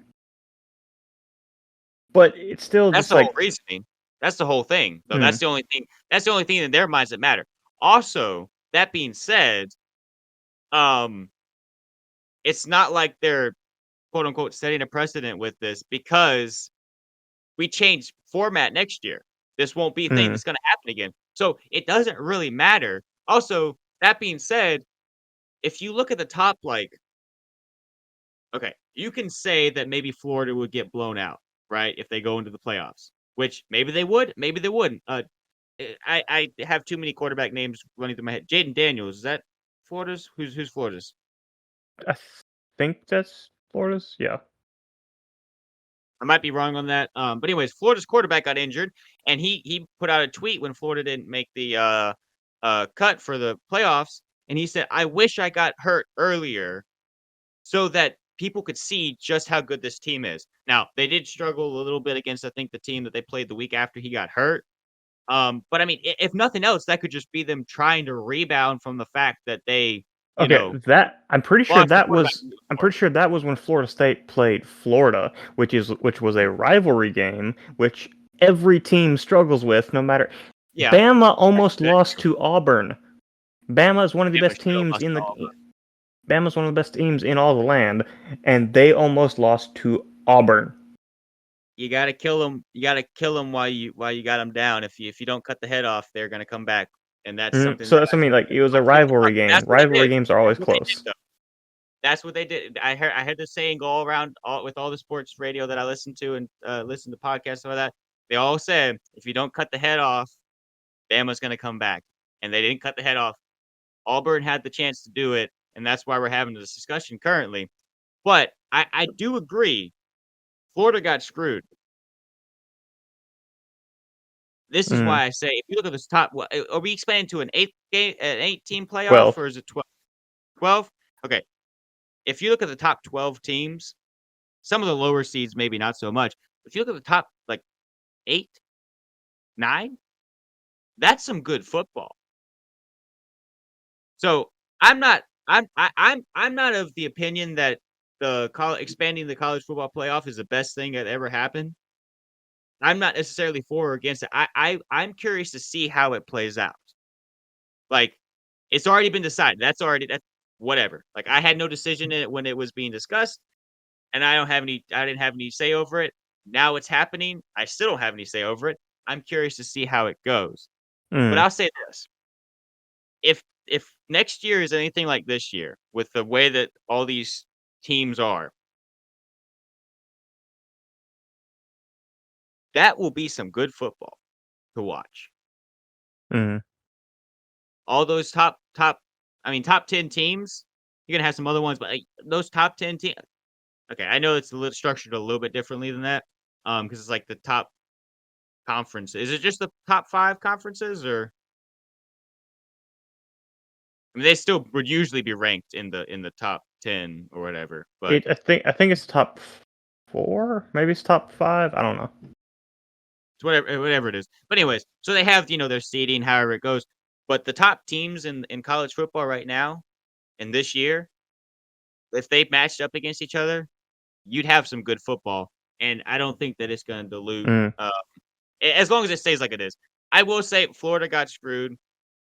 Speaker 1: But it's still
Speaker 2: That's
Speaker 1: just
Speaker 2: the
Speaker 1: like
Speaker 2: whole reasoning. That's the whole thing. So that's the only thing. That's the only thing in their minds that matter. Also, that being said, it's not like they're quote unquote setting a precedent with this, because we change format next year. This won't be a thing that's going to happen again. So it doesn't really matter. Also, that being said, if you look at the top, okay, you can say that maybe Florida would get blown out, right? If they go into the playoffs, which maybe they would, maybe they wouldn't. I have too many quarterback names running through my head. Jaden Daniels, is that Florida's? Who's Florida's?
Speaker 1: I think that's Florida's. Yeah.
Speaker 2: I might be wrong on that. But anyways, Florida's quarterback got injured, and he put out a tweet when Florida didn't make the cut for the playoffs, and he said, "I wish I got hurt earlier so that people could see just how good this team is. Now, they did struggle a little bit against, I think, the team that they played the week after he got hurt. But I mean, if nothing else, that could just be them trying to rebound from the fact that they,
Speaker 1: Okay, that I'm pretty sure
Speaker 2: lost the
Speaker 1: that
Speaker 2: quarterback
Speaker 1: was
Speaker 2: in the
Speaker 1: I'm
Speaker 2: fourth.
Speaker 1: pretty sure that was when Florida State played Florida, which was a rivalry game, which every team struggles with, no matter.
Speaker 2: Yeah,
Speaker 1: Bama almost
Speaker 2: that's
Speaker 1: lost
Speaker 2: true.
Speaker 1: to Auburn. Bama is one of the
Speaker 2: Bama
Speaker 1: best
Speaker 2: still
Speaker 1: teams
Speaker 2: lost
Speaker 1: in
Speaker 2: to
Speaker 1: the.
Speaker 2: Auburn.
Speaker 1: Bama's one of the best teams in all the land, and they almost lost to Auburn.
Speaker 2: You gotta kill them. You gotta kill them while you got them down. If you don't cut the head off, they're gonna come back, and that's something
Speaker 1: So
Speaker 2: that
Speaker 1: that's what I mean. Like it was a
Speaker 2: college football
Speaker 1: rivalry
Speaker 2: taught me.
Speaker 1: game.
Speaker 2: That's what they
Speaker 1: Rivalry
Speaker 2: did.
Speaker 1: games are always
Speaker 2: That's what they did,
Speaker 1: close.
Speaker 2: though. That's what they did. I heard this saying go all around with all the sports radio that I listen to and listen to podcasts and all that. They all say if you don't cut the head off, Bama's gonna come back, and they didn't cut the head off. Auburn had the chance to do it, and that's why we're having this discussion currently. But I do agree, Florida got screwed. This is
Speaker 1: Mm,
Speaker 2: why I say if you look at this top, are we expanding to an 8-team playoff,
Speaker 1: 12.
Speaker 2: or is it 12? 12? Okay. If you look at the top 12 teams, some of the lower seeds maybe not so much. If you look at the top like 8, 9, that's some good football. So I'm not of the opinion that expanding the college football playoff is the best thing that ever happened. I'm not necessarily for or against it. I'm curious to see how it plays out. Like, it's already been decided. That's whatever. Like, I had no decision in it when it was being discussed, and I didn't have any say over it. Now it's happening. I still don't have any say over it. I'm curious to see how it goes. But
Speaker 1: Mm,
Speaker 2: I'll say this. If next year is anything like this year, with the way that all these teams are, that will be some good football to watch.
Speaker 1: mm.
Speaker 2: All those top 10 teams, you're gonna have some other ones, but like, those top 10 teams. Okay, I know it's structured a little bit differently than that, because it's like the top conference. Is it just the top 5 conferences, or I mean, they still would usually be ranked in the top 10 or whatever, but
Speaker 1: I think it's top 4. Maybe it's top 5. I don't know.
Speaker 2: it's whatever it is. But anyways, so they have, their seeding, however it goes. But the top teams in college football right now, and this year, if they matched up against each other, you'd have some good football. And I don't think that it's going to dilute,
Speaker 1: Mm,
Speaker 2: as long as it stays like it is. I will say Florida got screwed,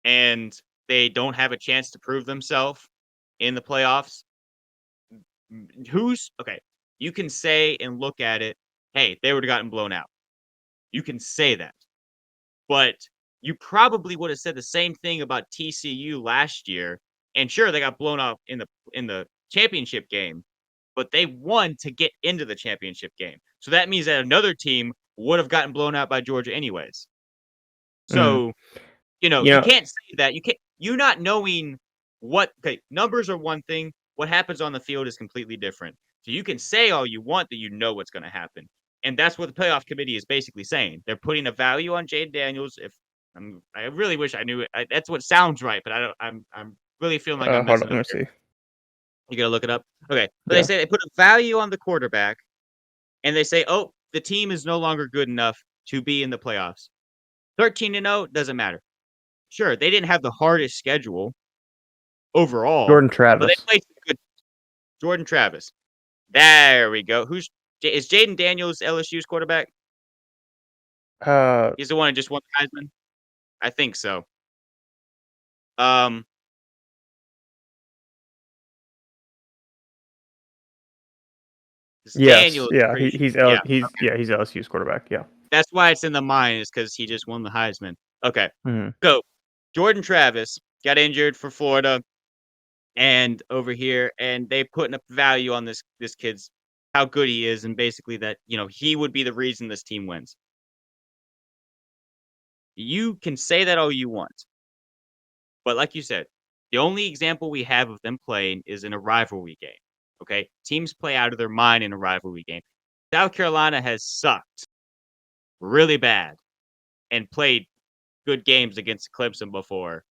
Speaker 2: and they don't have a chance to prove themselves in the playoffs. Okay? You can say and look at it, hey, they would have gotten blown out. You can say that. But you probably would have said the same thing about TCU last year. And sure, they got blown off in the championship game, but they won to get into the championship game. So that means that another team would have gotten blown out by Georgia anyways.
Speaker 1: mm.
Speaker 2: So,
Speaker 1: You
Speaker 2: you
Speaker 1: know,
Speaker 2: can't say that. You're not knowing numbers are one thing. What happens on the field is completely different. So you can say all you want that you know what's going to happen. And that's what the playoff committee is basically saying. They're putting a value on Jaden Daniels. I really wish I knew it. That's what sounds right, but I don't. I'm really feeling like I'm
Speaker 1: hold on,
Speaker 2: messing
Speaker 1: let
Speaker 2: up
Speaker 1: me
Speaker 2: here.
Speaker 1: see.
Speaker 2: You gotta look it up. Okay, but they
Speaker 1: Yeah.
Speaker 2: say they put a value on the quarterback, and they say, oh, the team is no longer good enough to be in the playoffs. 13-0 doesn't matter. Sure, they didn't have the hardest schedule overall,
Speaker 1: Jordan
Speaker 2: but they
Speaker 1: Travis.
Speaker 2: played some good. Jordan Travis. There we go. Is Jaden Daniels LSU's quarterback?
Speaker 1: Uh,
Speaker 2: He's the one who just won the Heisman. I think so. Um,
Speaker 1: yes,
Speaker 2: Daniels.
Speaker 1: yeah,
Speaker 2: Pretty sure. Yeah,
Speaker 1: he's LSU's quarterback. Yeah.
Speaker 2: that's why it's in the mind, is because he just won the Heisman. Okay,
Speaker 1: Mm,
Speaker 2: so Jordan Travis got injured for Florida, and over here, and they putting up value on this kid's how good he is, and basically that he would be the reason this team wins. You can say that all you want, but like you said, the only example we have of them playing is in a rivalry game. Okay, teams play out of their mind in a rivalry game. South Carolina has sucked really bad and played good games against Clemson before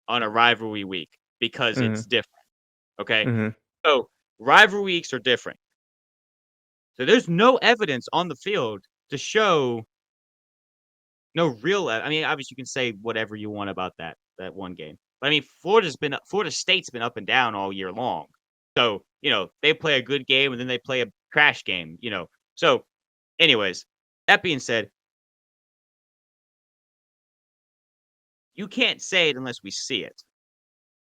Speaker 2: on a rivalry week because
Speaker 1: mm,
Speaker 2: it's different. Okay.
Speaker 1: mm,
Speaker 2: So rivalry weeks are different. So there's no evidence on the field to show no real. I mean, obviously you can say whatever you want about that one game, but I mean, Florida State's been up and down all year long. So they play a good game and then they play a trash game. So, anyways, that being said, you can't say it unless we see it.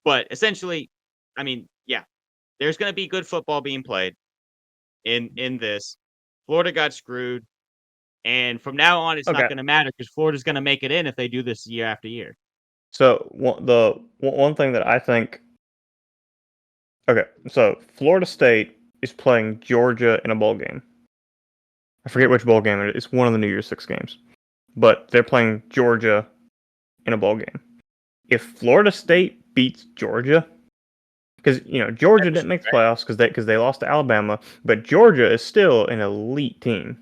Speaker 2: But essentially, I mean, yeah, there's going to be good football being played in this. Florida got screwed. And from now on, it's not
Speaker 1: Okay.
Speaker 2: going to matter because Florida's going to make it in if they do this year after year.
Speaker 1: So one thing that I think. Okay, so Florida State is playing Georgia in a bowl game. I forget which bowl game it is. It's one of the New Year's Six games, but they're playing Georgia in a bowl game. If Florida State beats Georgia, because Georgia didn't make the playoffs because they lost to Alabama, but Georgia is still an elite team.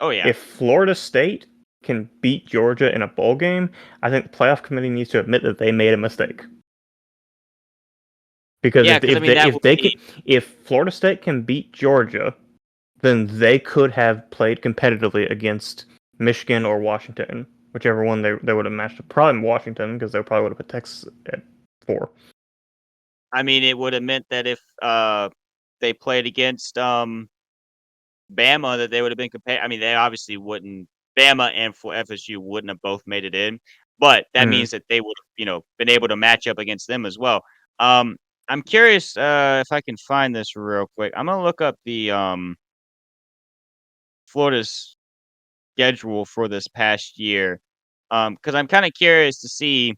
Speaker 2: Oh yeah.
Speaker 1: If Florida State can beat Georgia in a bowl game, I think the playoff committee needs to admit that they made a mistake. Because if Florida State can beat Georgia, then they could have played competitively against Michigan or Washington, whichever one they would have matched up. Probably Washington, because they probably would have put Texas at 4.
Speaker 2: I mean, it would have meant that if they played against Bama, that they would have been compared. I mean, they obviously wouldn't. Bama and for FSU wouldn't have both made it in, but that means that they would have, been able to match up against them as well. I'm curious if I can find this real quick. I'm gonna look up the Florida's schedule for this past year, because I'm kind of curious to see.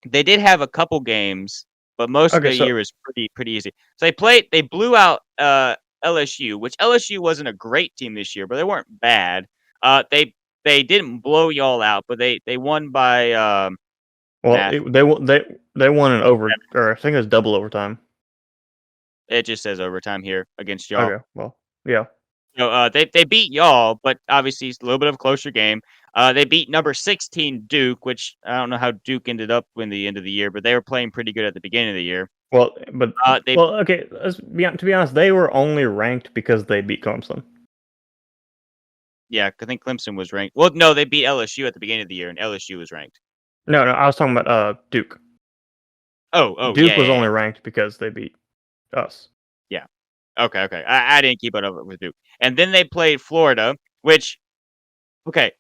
Speaker 2: They did have a couple games, but most of the year was pretty easy. So they blew out LSU, which LSU wasn't a great team this year, but they weren't bad. They didn't blow y'all out, but they won by
Speaker 1: they won in or I think it was double overtime.
Speaker 2: It just says overtime here against y'all.
Speaker 1: Okay, well, yeah.
Speaker 2: So they beat y'all, but obviously it's a little bit of a closer game. They beat number 16 Duke, which I don't know how Duke ended up in the end of the year, but they were playing pretty good at the beginning of the year.
Speaker 1: Well, okay. To be honest, they were only ranked because they beat Clemson.
Speaker 2: Yeah, I think Clemson was ranked. Well, no, they beat LSU at the beginning of the year, and LSU was ranked.
Speaker 1: No, I was talking about Duke.
Speaker 2: Oh,
Speaker 1: Duke was only ranked because they beat us.
Speaker 2: Yeah. Okay. I didn't keep it up with Duke. And then they played Florida, which, okay,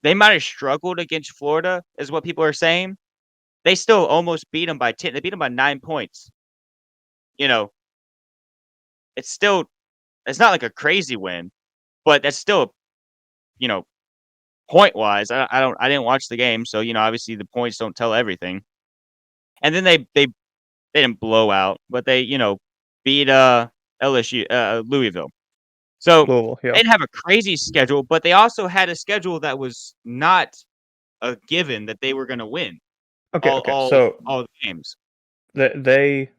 Speaker 2: they might have struggled against Florida, is what people are saying. They still almost beat them by 10. They beat them by 9 points. It's not like a crazy win, but that's still, point wise. I didn't watch the game, so obviously the points don't tell everything. And then they didn't blow out, but they beat LSU Louisville. So
Speaker 1: Louisville, yeah.
Speaker 2: they didn't have a crazy schedule, but they also had a schedule that was not a given that they were going to win.
Speaker 1: Okay,
Speaker 2: So all the games.
Speaker 1: They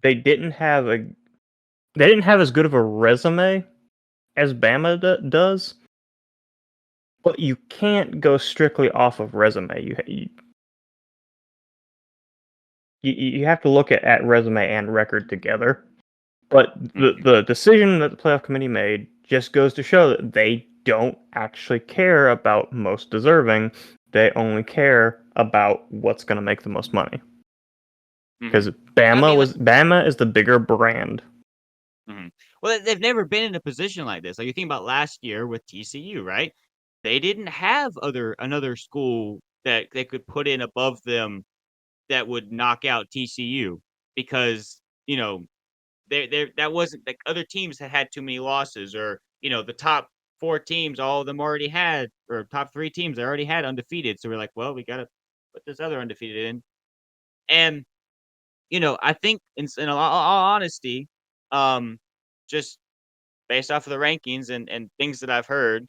Speaker 1: didn't have as good of a resume as Bama does, but you can't go strictly off of resume. You have to look at resume and record together. But the decision that the playoff committee made just goes to show that they don't actually care about most deserving. They only care about what's going to make the most money. Because Bama is the bigger brand.
Speaker 2: Mm-hmm. Well, they've never been in a position like this. Like you think about last year with TCU, right? They didn't have another school that they could put in above them that would knock out TCU because that wasn't like other teams had too many losses, or the top 4 teams, all of them already had, or top 3 teams they already had undefeated. So we're like, well, we got to put this other undefeated in, and I think in all honesty, just based off of the rankings and things that I've heard,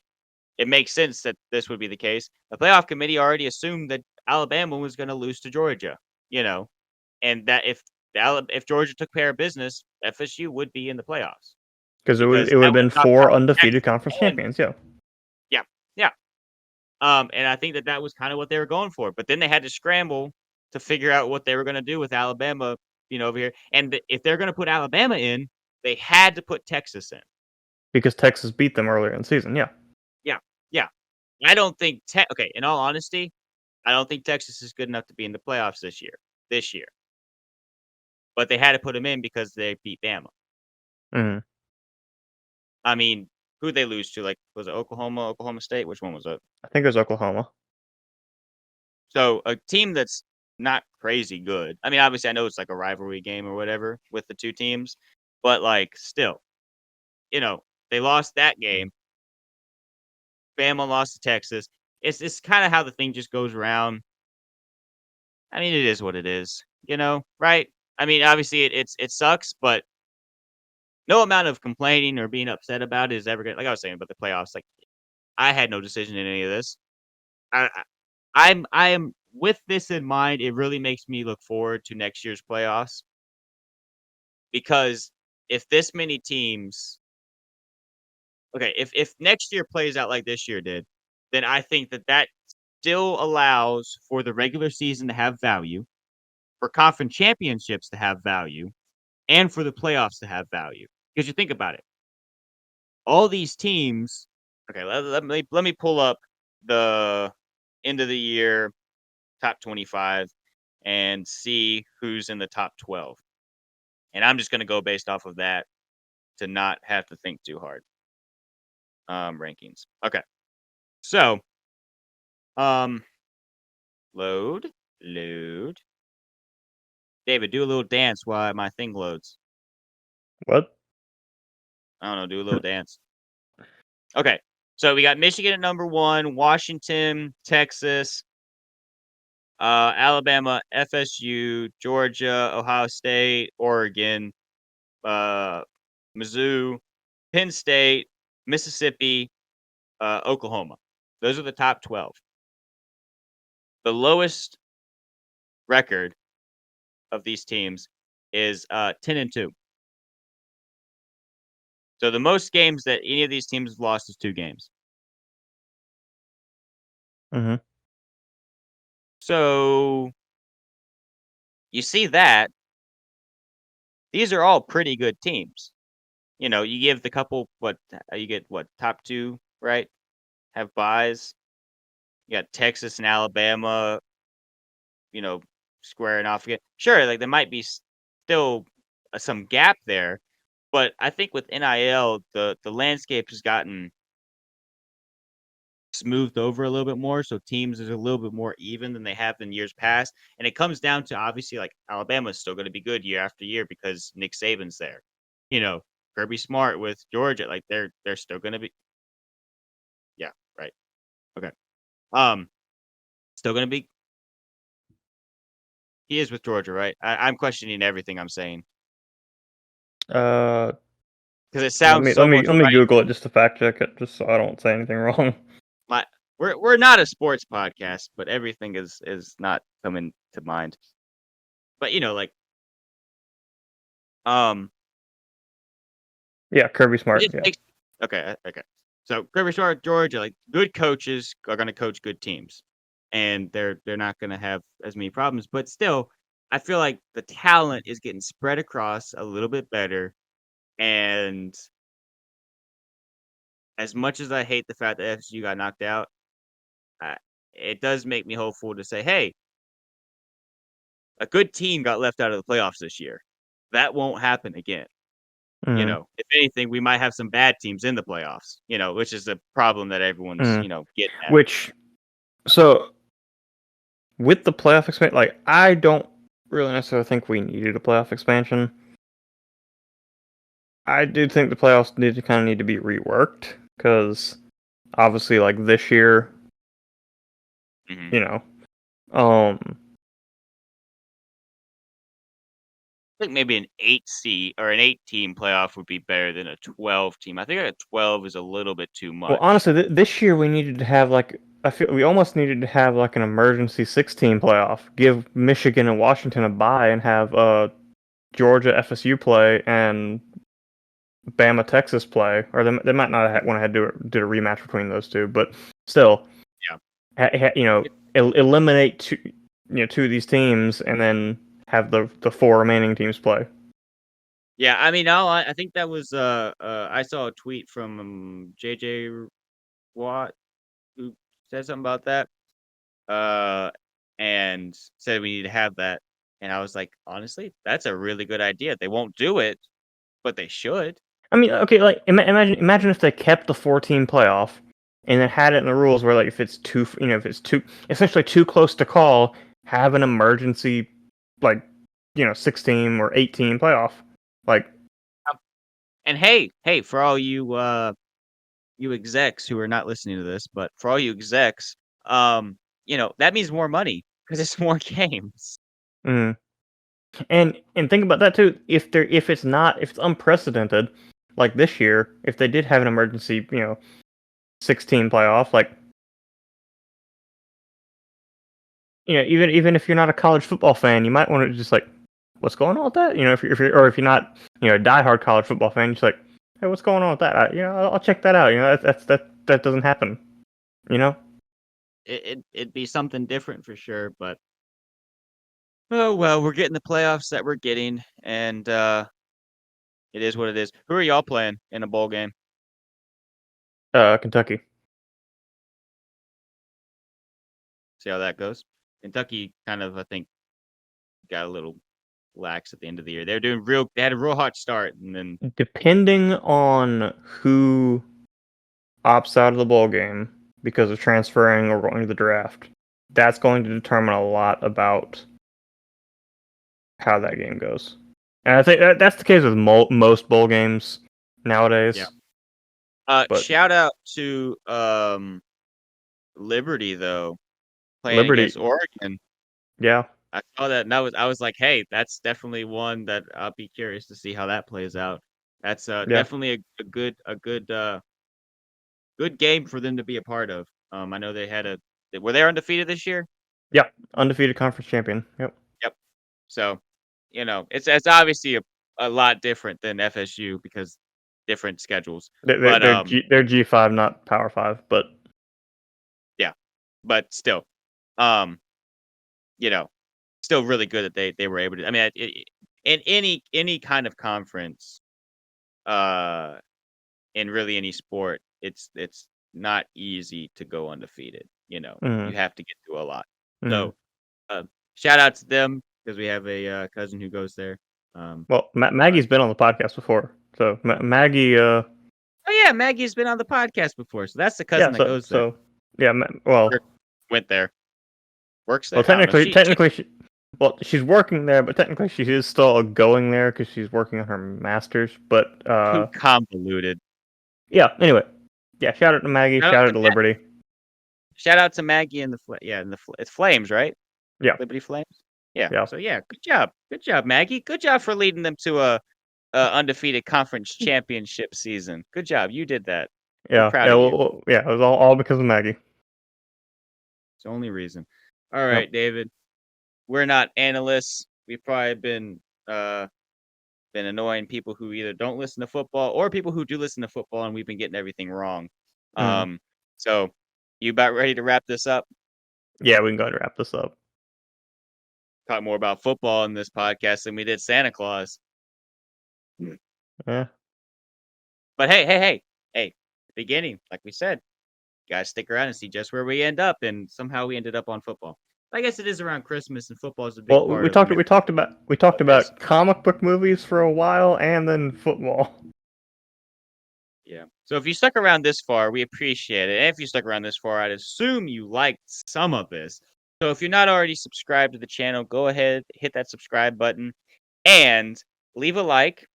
Speaker 2: it makes sense that this would be the case. The playoff committee already assumed that Alabama was going to lose to Georgia, and that if Georgia took care of business, FSU would be in the playoffs.
Speaker 1: Because it would have been 4 undefeated conference champions, yeah.
Speaker 2: Yeah. And I think that was kind of what they were going for. But then they had to scramble to figure out what they were going to do with Alabama, over here. And if they're going to put Alabama in, they had to put Texas in.
Speaker 1: Because Texas beat them earlier in the season. Yeah.
Speaker 2: Yeah, yeah. I don't think okay. In all honesty, I don't think Texas is good enough to be in the playoffs this year. But they had to put them in because they beat Bama.
Speaker 1: hmm
Speaker 2: I mean, who'd they lose to? Like, was it Oklahoma State? Which one was it?
Speaker 1: I think it was Oklahoma.
Speaker 2: So a team that's not crazy good. I mean, obviously, I know it's like a rivalry game or whatever with the two teams, but like, still, they lost that game. Bama lost to Texas. It's kind of how the thing just goes around. I mean, it is what it is, right? I mean, obviously, it sucks, but no amount of complaining or being upset about it is ever gonna. Like I was saying about the playoffs, like I had no decision in any of this. I am with this in mind. It really makes me look forward to next year's playoffs because if this many teams, okay, if next year plays out like this year did, then I think that still allows for the regular season to have value, for conference championships to have value, and for the playoffs to have value. Because you think about it, all these teams. Okay, let me pull up the end of the year top 25 and see who's in the top 12. And I'm just going to go based off of that to not have to think too hard. Rankings. Okay. So, load. David, do a little dance while my thing loads.
Speaker 1: What?
Speaker 2: I don't know, do a little dance. Okay. So we got Michigan at number 1, Washington, Texas, Alabama, FSU, Georgia, Ohio State, Oregon, Mizzou, Penn State, Mississippi, Oklahoma. Those are the top 12. The lowest record of these teams is 10-2. So the most games that any of these teams have lost is 2 games.
Speaker 1: hmm
Speaker 2: So you see that these are all pretty good teams. You give the couple you get top 2, right? Have buys. You got Texas and Alabama, squaring off again. Sure, like there might be still some gap there, but I think with NIL, the landscape has gotten smoothed over a little bit more, so teams is a little bit more even than they have in years past, and it comes down to obviously like Alabama's still going to be good year after year because Nick Saban's there. Kirby Smart with Georgia, like they're still going to be. Yeah, right. Okay. Still going to be. He is with Georgia, right? I'm questioning everything I'm saying
Speaker 1: Uh,
Speaker 2: because it
Speaker 1: let
Speaker 2: sounds
Speaker 1: me
Speaker 2: so
Speaker 1: let me
Speaker 2: much
Speaker 1: let me
Speaker 2: right.
Speaker 1: Google it just to fact check it, just so I don't say anything wrong.
Speaker 2: We're not a sports podcast, but everything is not coming to mind. But like
Speaker 1: Yeah, Kirby Smart.
Speaker 2: it
Speaker 1: Yeah.
Speaker 2: takes okay. So Kirby Smart, Georgia, like good coaches are going to coach good teams, and they're not going to have as many problems. But still, I feel like the talent is getting spread across a little bit better. And as much as I hate the fact that FSU got knocked out, it does make me hopeful to say, hey, a good team got left out of the playoffs this year. That won't happen again.
Speaker 1: hmm
Speaker 2: If anything, we might have some bad teams in the playoffs, which is a problem that everyone's,
Speaker 1: hmm
Speaker 2: getting at.
Speaker 1: So with the playoff expansion, like I don't really necessarily think we needed a playoff expansion. I do think the playoffs need to be reworked because obviously, like this year,
Speaker 2: Mhm.
Speaker 1: you know, um,
Speaker 2: I think maybe an 8 seed or an 8-team playoff would be better than a 12 team. I think a 12 is a little bit too
Speaker 1: well,
Speaker 2: much.
Speaker 1: honestly, this year we needed to have like I feel we almost needed to have like an emergency 16 playoff. Give Michigan and Washington a bye and have Georgia FSU play and Bama Texas play, or they might not have want to have do a rematch between those two, but still,
Speaker 2: Yeah.
Speaker 1: eliminate two of these teams, and then have the four remaining teams play.
Speaker 2: Yeah, I mean, I think that was I saw a tweet from JJ Watt who said something about that, and said we need to have that, and I was like, honestly, that's a really good idea. They won't do it, but they should.
Speaker 1: I mean, okay, like imagine if they kept the 4-team playoff, and then had it in the rules where like if it's essentially too close to call, have an emergency, like 6-team or 8-team playoff, like.
Speaker 2: And hey, for all you execs who are not listening to this, but for all you execs, that means more money because it's more games.
Speaker 1: Mm. And think about that too. If it's unprecedented, like this year, if they did have an emergency, 16 playoff, like, even if you're not a college football fan, you might want to just like, what's going on with that? If you're not, a diehard college football fan, you're just like, hey, what's going on with that? I'll check that out. That doesn't happen.
Speaker 2: It'd be something different for sure, but oh well, we're getting the playoffs that we're getting, and it is what it is. Who are y'all playing in a bowl game?
Speaker 1: Kentucky.
Speaker 2: See how that goes. Kentucky kind of, I think, got a little lax at the end of the year. They had a real hot start, and then
Speaker 1: Depending on who opts out of the bowl game because of transferring or going to the draft, that's going to determine a lot about how that game goes. And I think that's the case with most bowl games nowadays.
Speaker 2: Yeah. Shout out to Liberty though, playing against Oregon.
Speaker 1: Yeah.
Speaker 2: I saw that, and I was like, hey, that's definitely one that I'll be curious to see how that plays out. That's definitely a good good game for them to be a part of. I know were they undefeated this year?
Speaker 1: Yeah, undefeated conference champion. Yep.
Speaker 2: So, it's obviously a lot different than FSU because different schedules.
Speaker 1: They're G5, not Power 5, but
Speaker 2: yeah, but still, still really good that they were able to. I mean, in any kind of conference, in really any sport, it's not easy to go undefeated. You have to get through a lot. So, shout out to them because we have a cousin who goes there.
Speaker 1: Well, Maggie's been on the podcast before, so Maggie.
Speaker 2: Oh yeah, Maggie's been on the podcast before, so that's the cousin that goes there.
Speaker 1: So yeah,
Speaker 2: went there, works there.
Speaker 1: Well, technically, she's working there, but technically she is still going there because she's working on her master's. But
Speaker 2: too convoluted.
Speaker 1: Yeah. Anyway, yeah. Shout out to Maggie. Shout out to Liberty.
Speaker 2: Shout out to Maggie and it's Flames, right?
Speaker 1: Yeah.
Speaker 2: Liberty Flames. Yeah. So yeah, good job, Maggie. Good job for leading them to a undefeated conference championship season. Good job, you did that.
Speaker 1: Yeah.
Speaker 2: I'm proud of you.
Speaker 1: It was all because of Maggie.
Speaker 2: It's the only reason. All right, David. We're not analysts. We've probably been annoying people who either don't listen to football or people who do listen to football, and we've been getting everything wrong. So you about ready to wrap this up?
Speaker 1: Yeah, we can go ahead and wrap this up.
Speaker 2: Talk more about football in this podcast than we did Santa Claus.
Speaker 1: Yeah.
Speaker 2: But hey, beginning, like we said, you guys stick around and see just where we end up, and somehow we ended up on football. I guess it is around Christmas, and football is a big part.
Speaker 1: Well, we talked about comic book movies for a while, and then football.
Speaker 2: Yeah. So if you stuck around this far, we appreciate it. And if you stuck around this far, I'd assume you liked some of this. So if you're not already subscribed to the channel, go ahead, hit that subscribe button, and leave a like,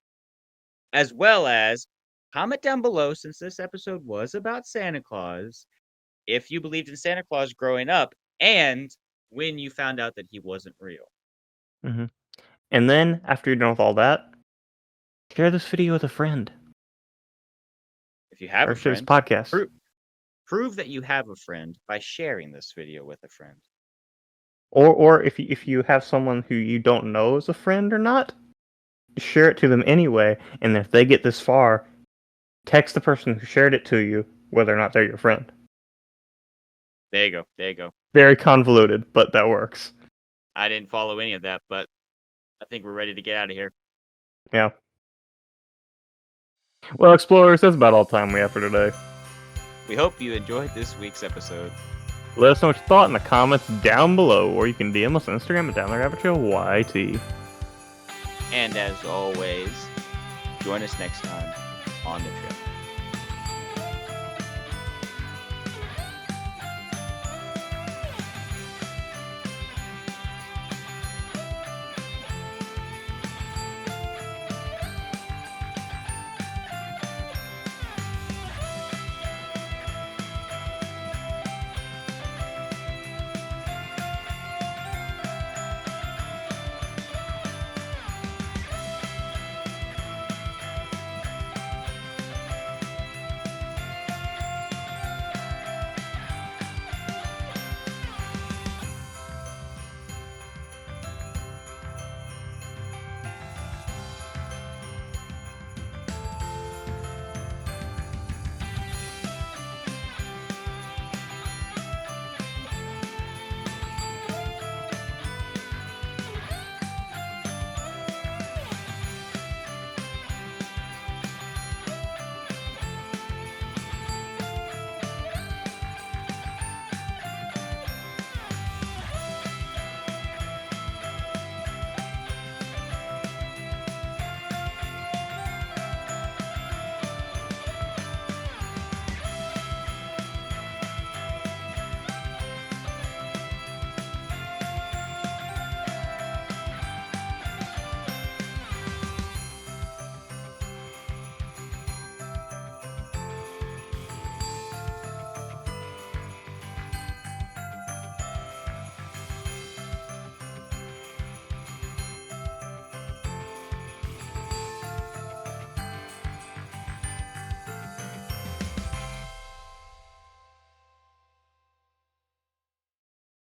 Speaker 2: as well as comment down below, since this episode was about Santa Claus, if you believed in Santa Claus growing up, and when you found out that he wasn't real.
Speaker 1: Mm-hmm. And then, after you're done with all that, share this video with a friend.
Speaker 2: If you have a friend,
Speaker 1: this podcast.
Speaker 2: Prove that you have a friend by sharing this video with a friend.
Speaker 1: Or if you have someone who you don't know is a friend or not, share it to them anyway. And if they get this far, text the person who shared it to you, whether or not they're your friend.
Speaker 2: There you go.
Speaker 1: Very convoluted, but that works.
Speaker 2: I didn't follow any of that, but I think we're ready to get out of here.
Speaker 1: Yeah. Well, explorers, that's about all the time we have for today.
Speaker 2: We hope you enjoyed this week's episode.
Speaker 1: Let us know what you thought in the comments down below, or you can DM us on Instagram at DownTheRabbitTrailYT.
Speaker 2: And as always, join us next time on the trip.